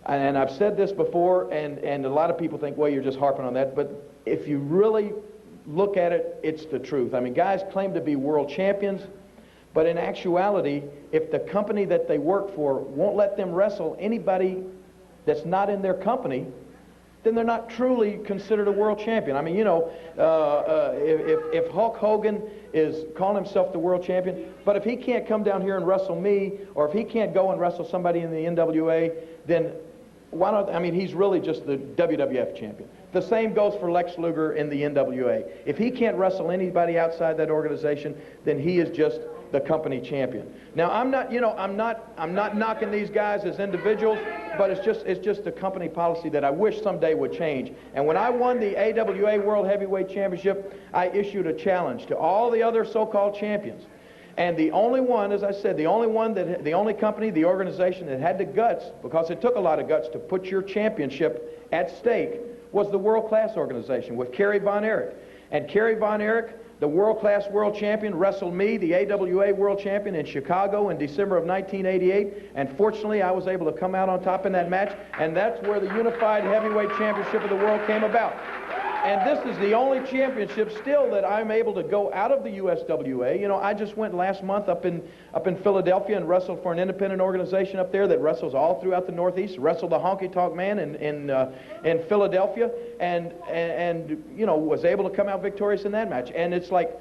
And I've said this before, and a lot of people think, well, you're just harping on that, but if you really look at it, it's the truth. I mean, guys claim to be world champions, but in actuality, if the company that they work for won't let them wrestle anybody that's not in their company, then they're not truly considered a world champion. I mean, you know, if Hulk Hogan is calling himself the world champion, but if he can't come down here and wrestle me, or if he can't go and wrestle somebody in the NWA, then why not? I mean, he's really just the WWF champion. The same goes for Lex Luger in the NWA. If he can't wrestle anybody outside that organization, then he is just the company champion. Now, I'm not knocking these guys as individuals, but it's just the company policy that I wish someday would change. And when I won the AWA World Heavyweight Championship, I issued a challenge to all the other so-called champions. And the only one, as I said, the only company, the organization that had the guts, because it took a lot of guts to put your championship at stake, was the World Class organization with Kerry Von Erich. And Kerry Von Erich, the World Class world champion, wrestled me, the AWA world champion, in Chicago in December of 1988. And fortunately, I was able to come out on top in that match. And that's where the Unified Heavyweight Championship of the World came about. And this is the only championship still that I'm able to go out of the USWA. You know, I just went last month up in Philadelphia and wrestled for an independent organization up there that wrestles all throughout the Northeast. Wrestled the Honky Tonk Man in Philadelphia, and you know, was able to come out victorious in that match. And it's like,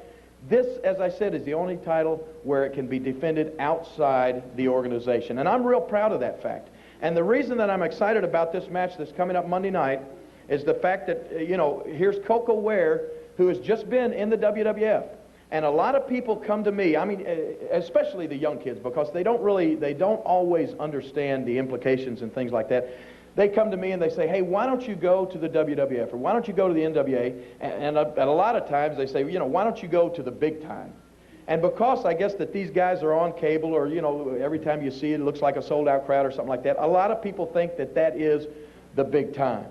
this, as I said, is the only title where it can be defended outside the organization. And I'm real proud of that fact. And the reason that I'm excited about this match that's coming up Monday night is the fact that, you know, here's Coco Ware, who has just been in the WWF. And a lot of people come to me, I mean, especially the young kids, because they don't always understand the implications and things like that. They come to me and they say, hey, why don't you go to the WWF, or why don't you go to the NWA? And a lot of times they say, you know, why don't you go to the big time? And because I guess that these guys are on cable, or, you know, every time you see it, it looks like a sold-out crowd or something like that, a lot of people think that that is the big time.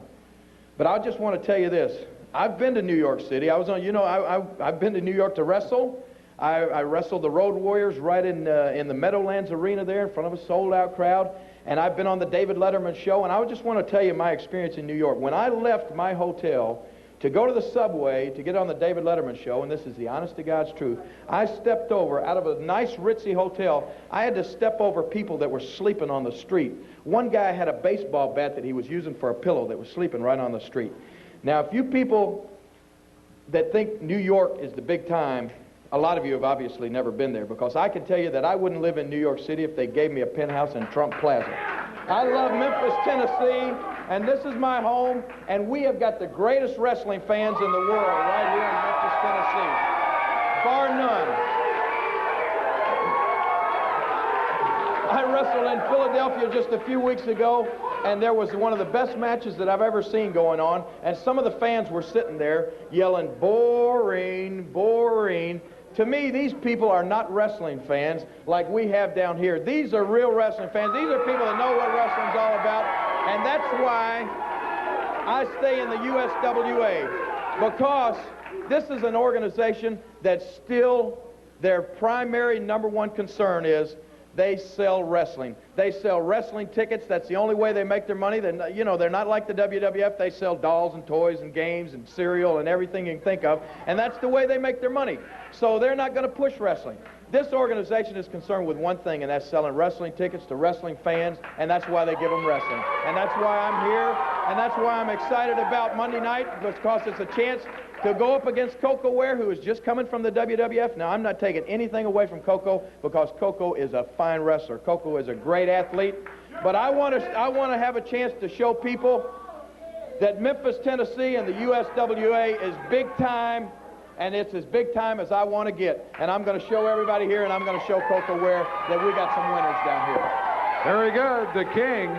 But I just want to tell you this. I've been to New York City. I was on, you know, I've been to New York to wrestle. I wrestled the Road Warriors right in the Meadowlands Arena there in front of a sold-out crowd. And I've been on the David Letterman show. And I just want to tell you my experience in New York. When I left my hotel to go to the subway to get on the David Letterman show, and this is the honest to God's truth, I stepped over, out of a nice ritzy hotel, I had to step over people that were sleeping on the street. One guy had a baseball bat that he was using for a pillow that was sleeping right on the street. Now, if you people that think New York is the big time, a lot of you have obviously never been there, because I can tell you that I wouldn't live in New York City if they gave me a penthouse in Trump Plaza. I love Memphis, Tennessee, and this is my home, and we have got the greatest wrestling fans in the world right here in Memphis, Tennessee, bar none. I wrestled in Philadelphia just a few weeks ago, and there was one of the best matches that I've ever seen going on, and some of the fans were sitting there yelling, boring, boring. To me, these people are not wrestling fans like we have down here. These are real wrestling fans. These are people that know what wrestling's all about, and that's why I stay in the USWA, because this is an organization that still, their primary #1 concern is they sell wrestling. They sell wrestling tickets. That's the only way they make their money. They're not, you know, they're not like the WWF. They sell dolls and toys and games and cereal and everything you can think of, and that's the way they make their money. So they're not going to push wrestling. This organization is concerned with one thing, and that's selling wrestling tickets to wrestling fans, and that's why they give them wrestling. And that's why I'm here, and that's why I'm excited about Monday night, because it's a chance to go up against Coco Ware, who is just coming from the WWF. Now, I'm not taking anything away from Coco, because Coco is a fine wrestler. Coco is a great athlete. But I want to have a chance to show people that Memphis, Tennessee and the USWA is big time, and it's as big time as I want to get. And I'm going to show everybody here, and I'm going to show Coco Ware that we got some winners down here. Very good, the King.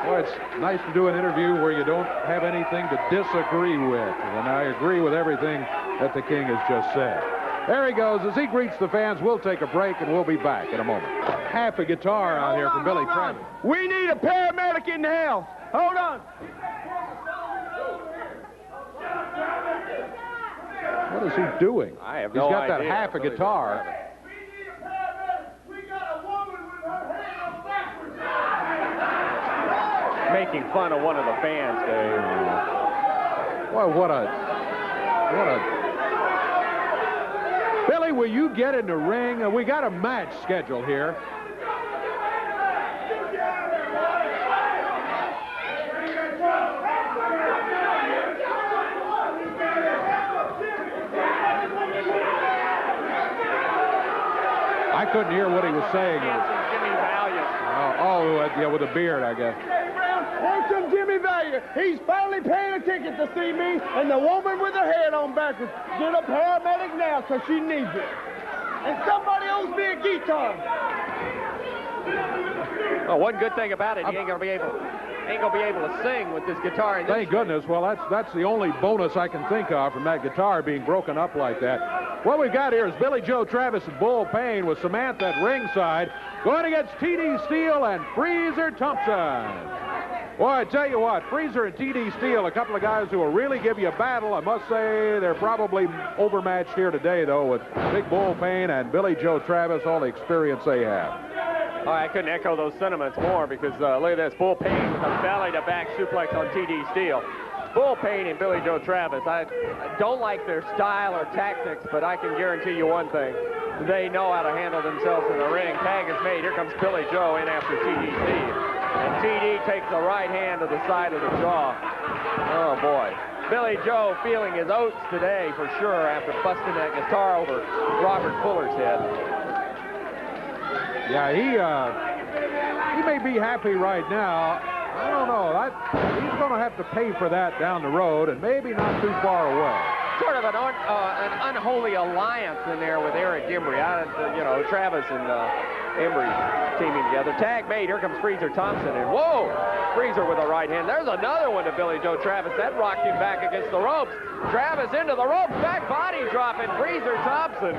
Well, it's nice to do an interview where you don't have anything to disagree with. And I agree with everything that the King has just said. There he goes. As he greets the fans, we'll take a break, and we'll be back in a moment. Half a guitar out here from Billy Travis. We need a paramedic in the house. Hold on. What is he doing? I have He's no got idea. that half a guitar. Making fun of one of the fans, Dave. Well, what a... Billy, will you get in the ring? We got a match scheduled here. I couldn't hear what he was saying. Yeah, with a beard, I guess. Here comes Jimmy Valiant. He's finally paying a ticket to see me, and the woman with her head on backwards. Get a paramedic now, because she needs it. And somebody owes me a guitar. Well, one good thing about it, he ain't gonna be able to sing with this guitar. Thank goodness. Well, that's the only bonus I can think of from that guitar being broken up like that. What we've got here is Billy Joe Travis and Bull Payne with Samantha at ringside, going against T.D. Steele and Freezer Thompson. Boy, I tell you what, Freezer and T.D. Steele, a couple of guys who will really give you a battle. I must say they're probably overmatched here today, though, with Big Bull Payne and Billy Joe Travis, all the experience they have. Oh, I couldn't echo those sentiments more, because look at this, Bull Payne with a belly-to-back suplex on T.D. Steele. Bull Payne and Billy Joe Travis. I don't like their style or tactics, but I can guarantee you one thing. They know how to handle themselves in the ring. Tag is made. Here comes Billy Joe in after TDC. And TD takes the right hand to the side of the jaw. Oh, boy. Billy Joe feeling his oats today for sure after busting that guitar over Robert Fuller's head. Yeah, he may be happy right now. I don't know. He's going to have to pay for that down the road, and maybe not too far away. Sort of an unholy alliance in there with Eric Embry. Travis and Embry teaming together. Tag made. Here comes Freezer Thompson, and whoa! Freezer with a right hand. There's another one to Billy Joe Travis. That rocked him back against the ropes. Travis into the ropes. Back body dropping. Freezer Thompson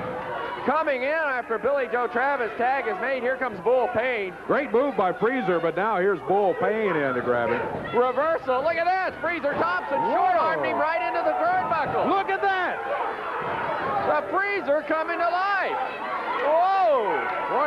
coming in after Billy Joe Travis. Tag is made. Here comes Bull Payne. Great move by Freezer, but now here's Bull Payne in to grab him. Reversal. Look at this. Freezer Thompson short-armed him right into the turnbuckle. Look at that. The Freezer coming to life. Whoa.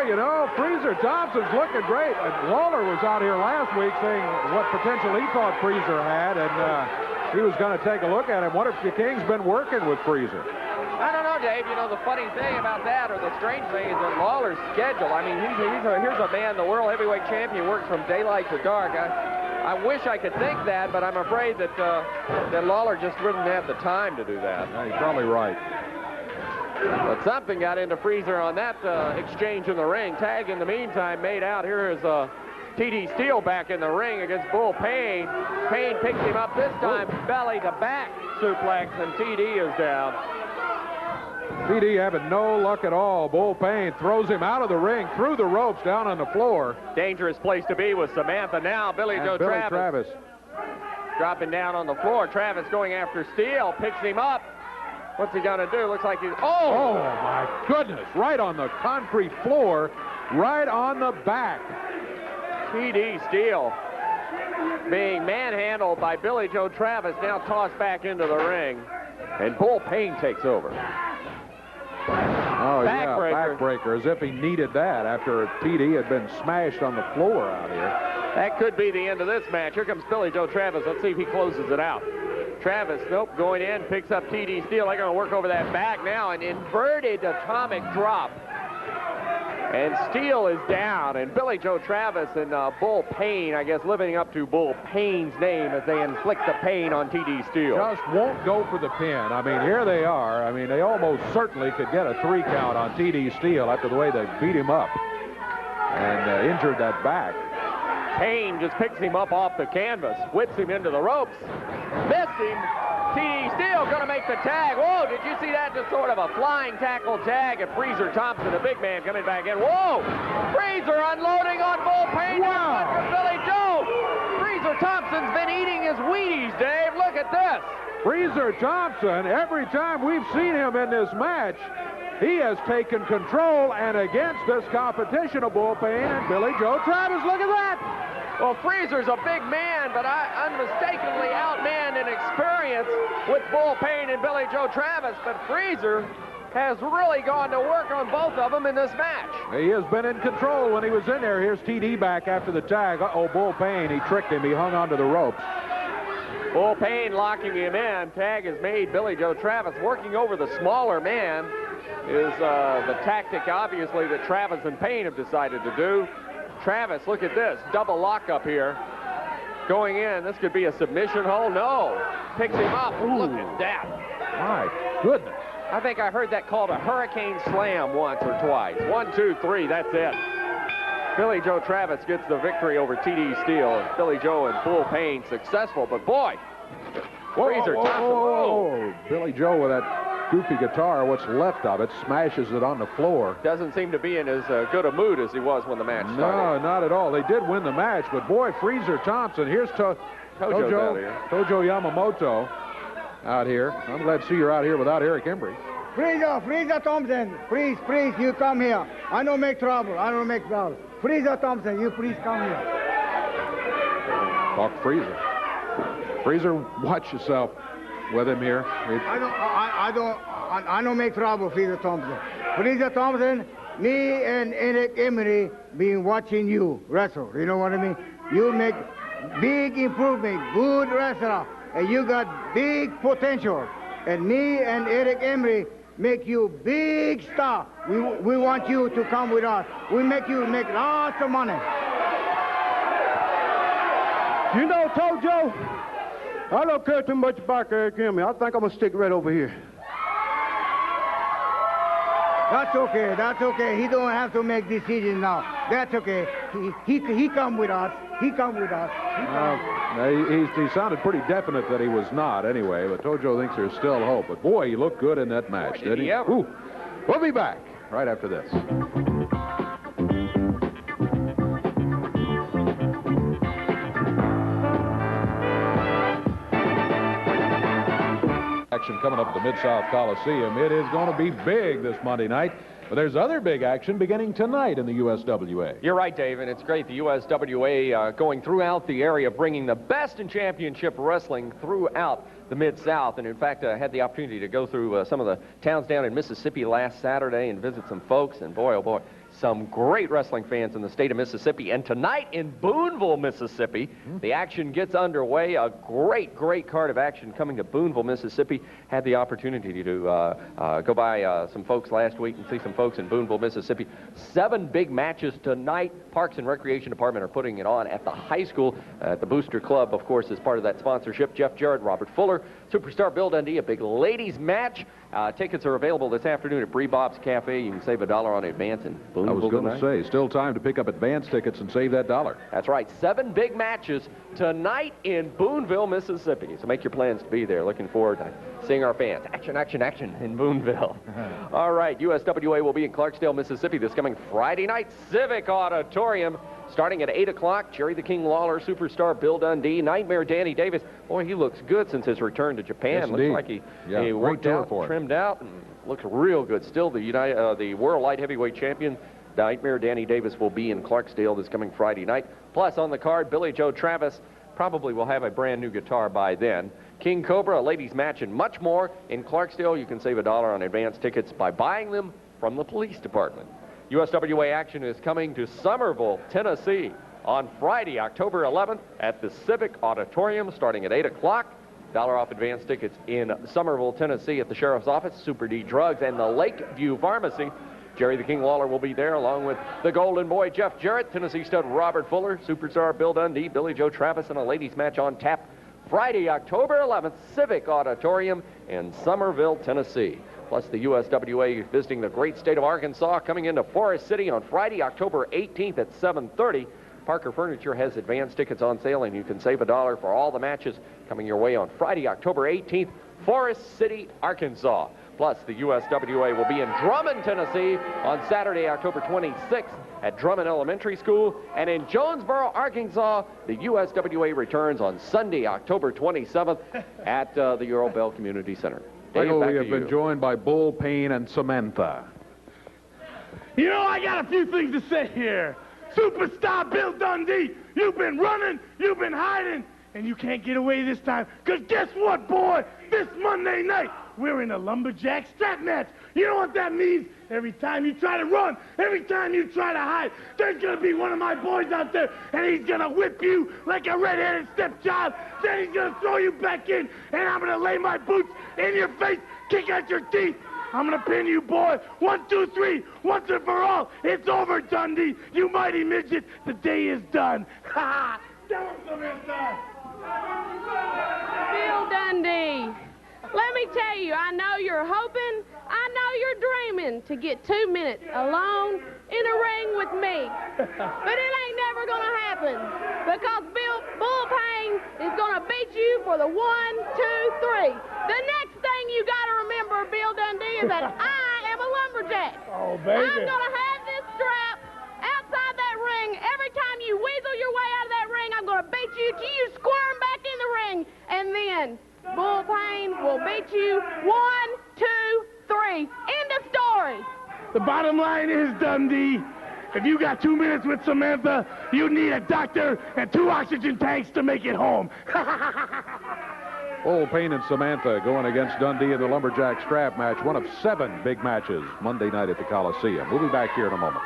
Well, Freezer Thompson's looking great. Lawler was out here last week saying what potential he thought Freezer had, and he was going to take a look at him. What if the King's been working with Freezer? I don't know, Dave. The funny thing about that, or the strange thing, is that Lawler's schedule. I mean, here's a man, the world heavyweight champion, works from daylight to dark. I wish I could think that, but I'm afraid that Lawler just wouldn't have the time to do that. Yeah, he's probably right. But something got into Freezer on that exchange in the ring. Tag, in the meantime, made out. Here is TD Steele back in the ring against Bull Payne. Payne picks him up this time, belly to back suplex, and TD is down. TD having no luck at all. Bull Payne throws him out of the ring, through the ropes, down on the floor. Dangerous place to be with Samantha now. Billy Joe Travis dropping down on the floor. Travis going after Steele, picks him up. What's he gonna do? Looks like he's, oh my goodness, right on the concrete floor, right on the back. TD Steele being manhandled by Billy Joe Travis, now tossed back into the ring, and Bull Payne takes over. Oh, backbreaker. Backbreaker, as if he needed that after TD had been smashed on the floor out here. That could be the end of this match. Here comes Billy Joe Travis. Let's see if he closes it out. Travis, nope, going in, picks up TD Steele. They're going to work over that back now. An inverted atomic drop. And Steele is down. And Billy Joe Travis and Bull Payne, I guess, living up to Bull Payne's name as they inflict the pain on TD Steele. Just won't go for the pin. I mean, here they are. I mean, they almost certainly could get a 3 count on TD Steele after the way they beat him up and injured that back. Payne just picks him up off the canvas, whips him into the ropes, missed him. TD Steele going to make the tag. Whoa, did you see that? Just sort of a flying tackle tag at Freezer Thompson, a big man coming back in. Whoa, Freezer unloading on Bull Payne. Wow. From Billy Joe. Freezer Thompson's been eating his Wheaties, Dave. Look at this. Freezer Thompson, every time we've seen him in this match, he has taken control and against this competition of Bull Payne and Billy Joe Travis. Look at that. Well, Freezer's a big man, but unmistakably outmanned in experience with Bull Payne and Billy Joe Travis. But Freezer has really gone to work on both of them in this match. He has been in control when he was in there. Here's TD back after the tag. Uh-oh, Bull Payne, he tricked him. He hung onto the ropes. Bull Payne locking him in. Tag is made. Billy Joe Travis working over the smaller man is the tactic, obviously, that Travis and Payne have decided to do. Travis, look at this, double lockup here. Going in, this could be a submission hold. No, picks him up. Ooh. Look at that. My goodness. I think I heard that called a hurricane slam once or twice. 1, 2, 3, that's it. Billy Joe Travis gets the victory over TD Steele, and Billy Joe and Bull Payne successful, but boy, Freezer Thompson. Whoa. Billy Joe with that goofy guitar, what's left of it, smashes it on the floor. Doesn't seem to be in as good a mood as he was when the match started. No, not at all. They did win the match, but boy, Freezer Thompson, here's Tojo Yamamoto out here. I'm glad to see you're out here without Eric Embry. Freezer Thompson, please, you come here. I don't make trouble. Freezer Thompson, you please come here. Talk Freezer. Freezer, watch yourself with him here. I don't make trouble, Freezer Thompson. Freezer Thompson, me and Eric Embry been watching you wrestle. You know what I mean? You make big improvement, good wrestler. and you got big potential. And me and Eric Embry make you big star. We want you to come with us. We make you make lots of money. You know, Tojo, I don't care too much about Eric Embry. I think I'm going to stick right over here. That's okay. That's okay. He don't have to make decisions now. That's okay. He come with us. He come with us. He sounded pretty definite that he was not anyway, but Tojo thinks there's still hope. But boy, he looked good in that match, didn't he? Ooh. We'll be back right after this. Action coming up at the Mid-South Coliseum. It is going to be big this Monday night. But there's other big action beginning tonight in the USWA. You're right, Dave, and it's great. The USWA going throughout the area, bringing the best in championship wrestling throughout the Mid-South. And in fact, I had the opportunity to go through some of the towns down in Mississippi last Saturday and visit some folks. And boy, oh boy, some great wrestling fans in the state of Mississippi. And tonight in Boonville, Mississippi, the action gets underway. A great, great card of action coming to Boonville, Mississippi. Had the opportunity to go by some folks last week and see some folks in Boonville, Mississippi. 7 big matches tonight. Parks and Recreation Department are putting it on at the high school. At the Booster Club, of course, is part of that sponsorship. Jeff Jarrett, Robert Fuller, Superstar Bill Dundee, a big ladies match. Tickets are available this afternoon at Bree Bob's Cafe. You can save $1 on advance in Boonville. I was going to say, still time to pick up advance tickets and save that $1. That's right. 7 big matches tonight in Boonville, Mississippi. So make your plans to be there. Looking forward to seeing our fans. Action, action, action in Boonville. All right. USWA will be in Clarksdale, Mississippi this coming Friday night. Civic Auditorium. Starting at 8 o'clock, Jerry the King Lawler, Superstar Bill Dundee, Nightmare Danny Davis. Boy, he looks good since his return to Japan. Yes, looks like he worked out, trimmed out, and looks real good. Still the World Light Heavyweight Champion, Nightmare Danny Davis, will be in Clarksdale this coming Friday night. Plus on the card, Billy Joe Travis probably will have a brand new guitar by then. King Cobra, a ladies match, and much more in Clarksdale. You can save $1 on advance tickets by buying them from the police department. USWA action is coming to Somerville, Tennessee on Friday, October 11th at the Civic Auditorium starting at 8 o'clock. $1 off advance tickets in Somerville, Tennessee at the Sheriff's Office, Super D Drugs, and the Lakeview Pharmacy. Jerry the King Lawler will be there along with the Golden Boy Jeff Jarrett, Tennessee stud Robert Fuller, Superstar Bill Dundee, Billy Joe Travis, and a ladies match on tap Friday, October 11th, Civic Auditorium in Somerville, Tennessee. Plus the USWA visiting the great state of Arkansas, coming into Forest City on Friday, October 18th at 7:30. Parker Furniture has advance tickets on sale, and you can save $1 for all the matches coming your way on Friday, October 18th, Forest City, Arkansas. Plus, the USWA will be in Drummond, Tennessee on Saturday, October 26th at Drummond Elementary School. And in Jonesboro, Arkansas, the USWA returns on Sunday, October 27th at the Earl Bell Community Center. Michael, we have been joined by Bull Payne and Samantha. You know, I got a few things to say here. Superstar Bill Dundee, you've been running, you've been hiding, and you can't get away this time. Because guess what, boy? This Monday night, we're in a lumberjack strap match. You know what that means? Every time you try to run, every time you try to hide, there's going to be one of my boys out there, and he's going to whip you like a red-headed stepchild. Then he's going to throw you back in, and I'm going to lay my boots in your face, kick out your teeth. I'm going to pin you, boy. 1, 2, 3. Once and for all. It's over, Dundee. You mighty midget. The day is done. Ha ha. Tell him, Samantha. Bill Dundee, let me tell you, I know you're hoping, I know you're dreaming to get 2 minutes alone in a ring with me. But it ain't never going to happen because Bull Payne is going to beat you for the 1, 2, 3. The next thing you got to remember, Bill Dundee, is that I am a lumberjack. Oh, baby. I'm going to have this strap outside that ring. Every time you weasel your way out of that ring, I'm going to beat you till you squirm back in the ring. And then Bull Payne will beat you 1, 2, 3. End of story. The bottom line is, Dundee, if you got 2 minutes with Samantha, you need a doctor and 2 oxygen tanks to make it home. Bull Payne and Samantha going against Dundee in the lumberjack strap match, one of 7 big matches Monday night at the Coliseum. We'll be back here in a moment.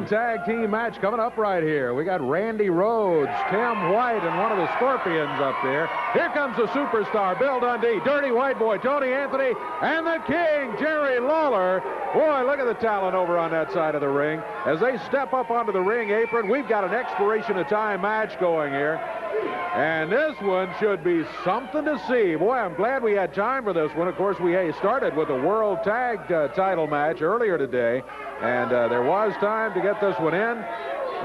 six-man tag team match coming up right here. We got Randy Rhodes, Tim White, and one of the Scorpions up there. Here comes the superstar, Bill Dundee, Dirty White Boy, Tony Anthony, and the King, Jerry Lawler. Boy, look at the talent over on that side of the ring. As they step up onto the ring apron, we've got an expiration of time match going here. And this one should be something to see. Boy, I'm glad we had time for this one. Of course, we started with a World Tag title match earlier today, and there was time to get this one in.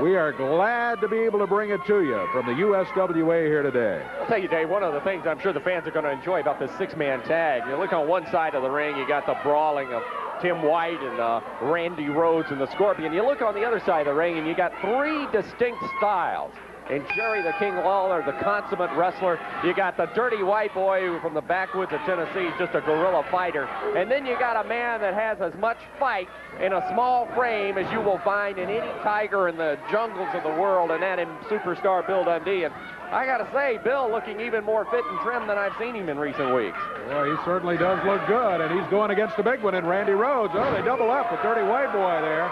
We are glad to be able to bring it to you from the USWA here today. I'll tell you, Dave, one of the things I'm sure the fans are going to enjoy about this six-man tag, you look on one side of the ring, you got the brawling of Tim White and Randy Rhodes and the Scorpion. You look on the other side of the ring, and you got three distinct styles. And Jerry the King Lawler, the consummate wrestler. You got the Dirty White Boy from the backwoods of Tennessee, just a guerrilla fighter. And then you got a man that has as much fight in a small frame as you will find in any tiger in the jungles of the world, and that in superstar Bill Dundee. And I got to say, Bill looking even more fit and trim than I've seen him in recent weeks. Well, he certainly does look good, and he's going against the big one in Randy Rhodes. Oh, they double up with Dirty White Boy there.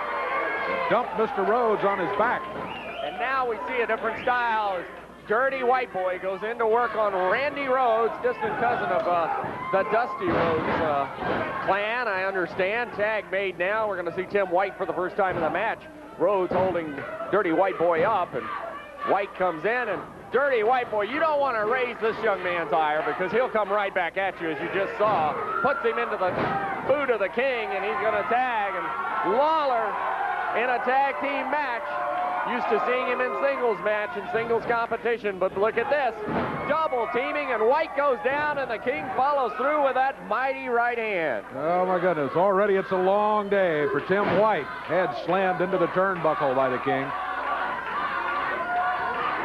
Dump Mr. Rhodes on his back. And now we see a different style. Dirty White Boy goes into work on Randy Rhodes, distant cousin of the Dusty Rhodes clan, I understand. Tag made now. We're going to see Tim White for the first time in the match. Rhodes holding Dirty White Boy up, and White comes in, and Dirty White Boy, you don't want to raise this young man's ire because he'll come right back at you, as you just saw. Puts him into the boot of the King, and he's going to tag. And Lawler in a tag team match. Used to seeing him in singles match and singles competition, but look at this. Double teaming, and White goes down, and the King follows through with that mighty right hand. Oh, my goodness. Already it's a long day for Tim White. Head slammed into the turnbuckle by the King.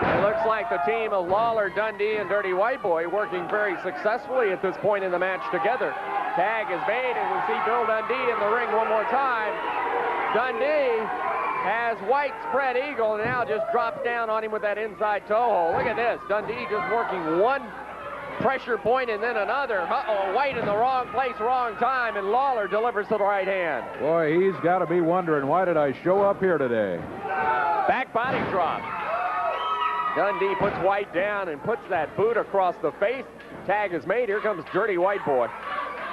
It looks like the team of Lawler, Dundee, and Dirty White Boy working very successfully at this point in the match together. Tag is made, and we see Bill Dundee in the ring one more time. Dundee has White spread eagle, and now just drops down on him with that inside toe hold. Look at this. Dundee just working one pressure point and then another. Uh-oh, White in the wrong place, wrong time, and Lawler delivers to the right hand. Boy, he's got to be wondering, why did I show up here today? Back body drop. Dundee puts White down and puts that boot across the face. Tag is made. Here comes Dirty White Boy.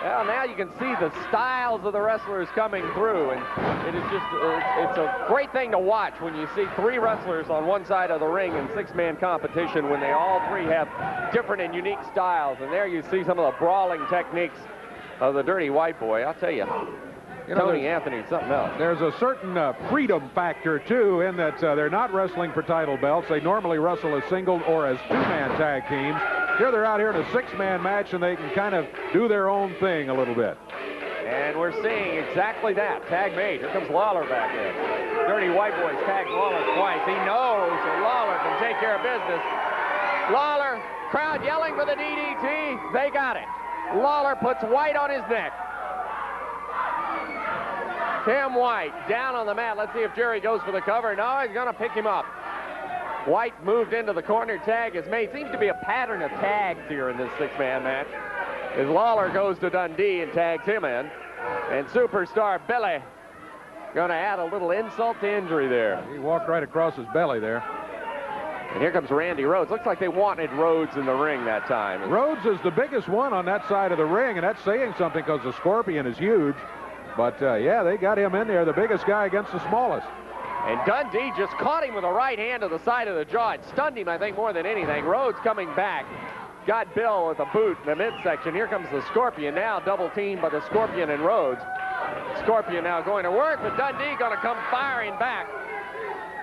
Well, now you can see the styles of the wrestlers coming through, and it is just, it's a great thing to watch when you see three wrestlers on one side of the ring in six-man competition when they all three have different and unique styles. And there you see some of the brawling techniques of the Dirty White Boy. I'll tell you, Tony Anthony, something else. There's a certain freedom factor, too, in that they're not wrestling for title belts. They normally wrestle as single or as two-man tag teams. Here they're out here in a six-man match, and they can kind of do their own thing a little bit. And we're seeing exactly that. Tag made. Here comes Lawler back in. Dirty White Boy's tagged Lawler twice. He knows that Lawler can take care of business. Lawler, crowd yelling for the DDT. They got it. Lawler puts White on his neck. Tim White down on the mat. Let's see if Jerry goes for the cover. No, he's going to pick him up. White moved into the corner. Tag is made. Seems to be a pattern of tags here in this six-man match. As Lawler goes to Dundee and tags him in. And superstar Billy going to add a little insult to injury there. He walked right across his belly there. And here comes Randy Rhodes. Looks like they wanted Rhodes in the ring that time. Rhodes is the biggest one on that side of the ring, and that's saying something because the Scorpion is huge. But, yeah, they got him in there, the biggest guy against the smallest. And Dundee just caught him with a right hand to the side of the jaw. It stunned him, I think, more than anything. Rhodes coming back. Got Bill with a boot in the midsection. Here comes the Scorpion now, double teamed by the Scorpion and Rhodes. Scorpion now going to work, but Dundee going to come firing back.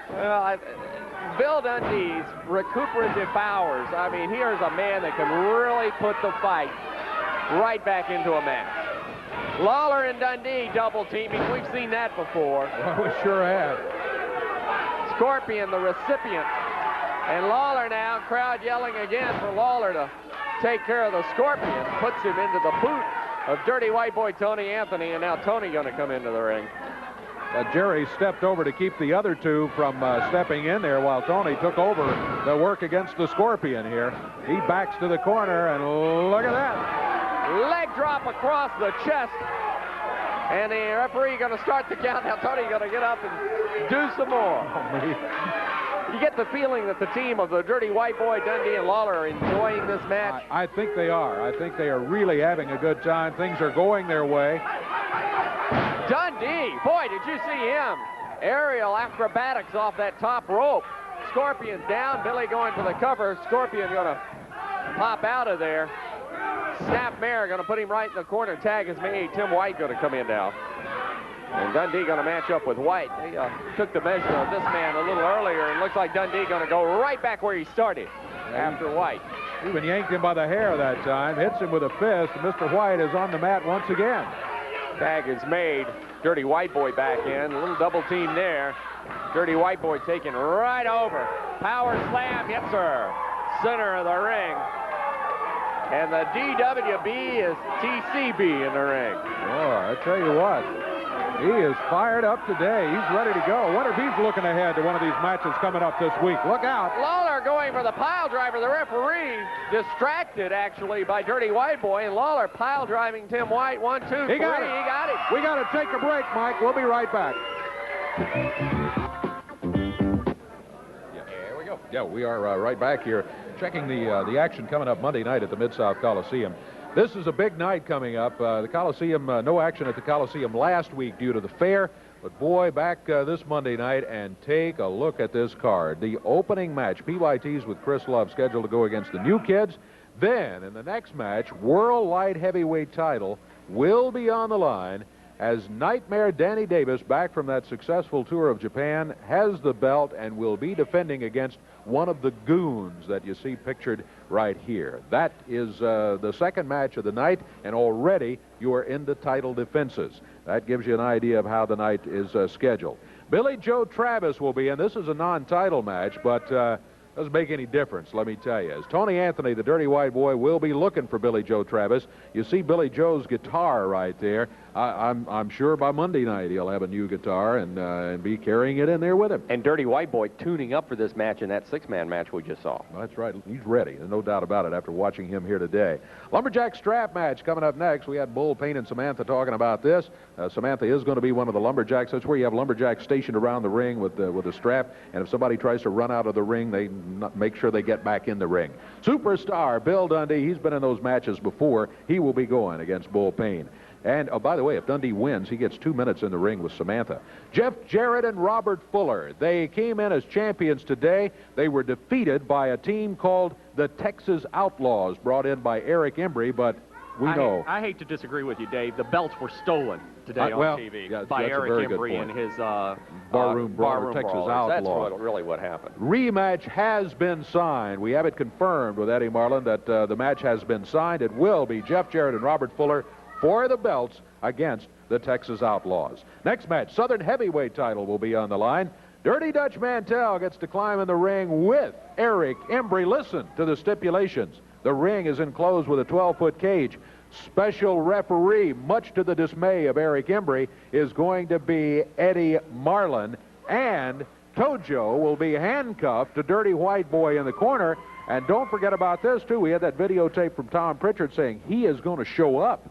Well, Bill Dundee's recuperative powers. I mean, here's a man that can really put the fight right back into a match. Lawler and Dundee double teaming. We've seen that before. Well, we sure have. Scorpion, the recipient. And Lawler now, crowd yelling again for Lawler to take care of the Scorpion. Puts him into the boot of Dirty White Boy Tony Anthony, and now Tony going to come into the ring. Jerry stepped over to keep the other two from stepping in there while Tony took over the work against the Scorpion here. He backs to the corner, and look at that. Leg drop across the chest And the referee going to start the count. Now Tony going to get up and do some more. You get the feeling that the team of the Dirty White Boy, Dundee and Lawler, are enjoying this match. I think they are. I think they are really having a good time. Things are going their way. Dundee, boy, did you see him? Aerial acrobatics off that top rope. Scorpion down, Billy going for the cover. Scorpion going to pop out of there. Snapmare going to put him right in the corner. Tag is made. Tim White going to come in now. And Dundee going to match up with White. They took the measure of this man a little earlier, and looks like Dundee going to go right back where he started after White. Even yanked him by the hair that time, hits him with a fist, and Mr. White is on the mat once again. Tag is made. Dirty White Boy back in. A little double team there. Dirty White Boy taken right over. Power slam, yes sir. Center of the ring. And the DWB is TCB in the ring. Boy, I tell you what, he is fired up today. He's ready to go. I wonder if he's looking ahead to one of these matches coming up this week. Look out. Lawler going for the pile driver. The referee distracted, actually, by Dirty White Boy. And Lawler pile driving Tim White. 1, 2, 3. He got it. He got it. We got to take a break, Mike. We'll be right back. Here we go. Yeah, we are right back here checking the action coming up Monday night at the Mid-South Coliseum. This is a big night coming up. The Coliseum, no action at the Coliseum last week due to the fair. But boy, back this Monday night, and take a look at this card. The opening match, PYT's with Chris Love, scheduled to go against the New Kids. Then, in the next match, World Light Heavyweight title will be on the line as Nightmare Danny Davis, back from that successful tour of Japan, has the belt and will be defending against one of the goons that you see pictured right here. That is the second match of the night, and already you are in the title defenses. That gives you an idea of how the night is scheduled. Billy Joe Travis will be in. This is a non-title match, but doesn't make any difference, let me tell you. As Tony Anthony, the Dirty White Boy, will be looking for Billy Joe Travis. You see Billy Joe's guitar right there. I'm sure by Monday night he'll have a new guitar and be carrying it in there with him. And Dirty White Boy tuning up for this match in that six-man match we just saw. That's right. He's ready. There's no doubt about it after watching him here today. Lumberjack strap match coming up next. We had Bull, Payne, and Samantha talking about this. Samantha is going to be one of the lumberjacks. That's where you have lumberjacks stationed around the ring with a strap, and if somebody tries to run out of the ring, they make sure they get back in the ring. Superstar Bill Dundee, he's been in those matches before. He will be going against Bull Payne. And, oh, by the way, if Dundee wins, he gets 2 minutes in the ring with Samantha. Jeff Jarrett and Robert Fuller, they came in as champions today. They were defeated by a team called the Texas Outlaws, brought in by Eric Embry, but we know. I hate to disagree with you, Dave. The belts were stolen today on TV by Eric Embry and his Barroom Brawl, Texas Outlaws. That's really what happened. Rematch has been signed. We have it confirmed with Eddie Marlin that the match has been signed. It will be Jeff Jarrett and Robert Fuller for the belts against the Texas Outlaws. Next match, Southern Heavyweight title will be on the line. Dirty Dutch Mantell gets to climb in the ring with Eric Embry. Listen to the stipulations. The ring is enclosed with a 12-foot cage. Special referee, much to the dismay of Eric Embry, is going to be Eddie Marlin. And Tojo will be handcuffed to Dirty White Boy in the corner. And don't forget about this, too. We had that videotape from Tom Pritchard saying he is going to show up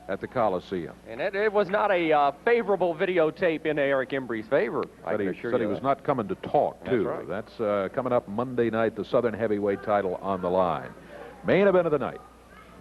at the Coliseum. And it was not a favorable videotape in Eric Embry's favor. But he said he was not coming to talk, too. That's right. That's coming up Monday night, the Southern Heavyweight title on the line. Main event of the night,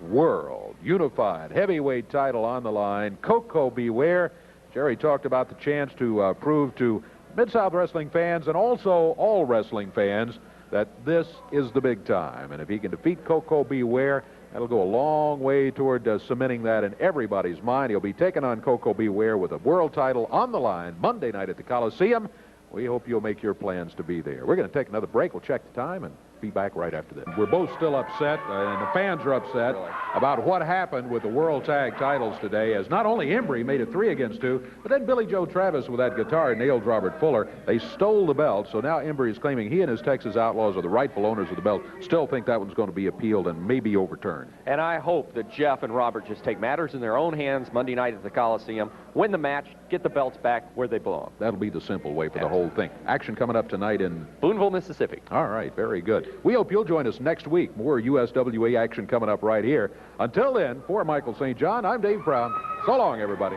World Unified Heavyweight title on the line. Coco Beware. Jerry talked about the chance to prove to Mid-South Wrestling fans and also all wrestling fans that this is the big time. And if he can defeat Coco Beware, that'll go a long way toward cementing that in everybody's mind. He'll be taking on Coco Beware with a world title on the line Monday night at the Coliseum. We hope you'll make your plans to be there. We're going to take another break. We'll check the time and be back right after this. We're both still upset, and the fans are upset about what happened with the World Tag titles today, as not only Embry made it 3 against 2, but then Billy Joe Travis with that guitar nailed Robert Fuller. They stole the belt, so now Embry is claiming he and his Texas Outlaws are the rightful owners of the belt. Still think that one's going to be appealed and maybe overturned. And I hope that Jeff and Robert just take matters in their own hands Monday night at the Coliseum, win the match, get the belts back where they belong. That'll be the simple way for the whole thing. Action coming up tonight in Boonville, Mississippi. All right, very good. We hope you'll join us next week. More USWA action coming up right here. Until then, for Michael St. John, I'm Dave Brown. So long, everybody.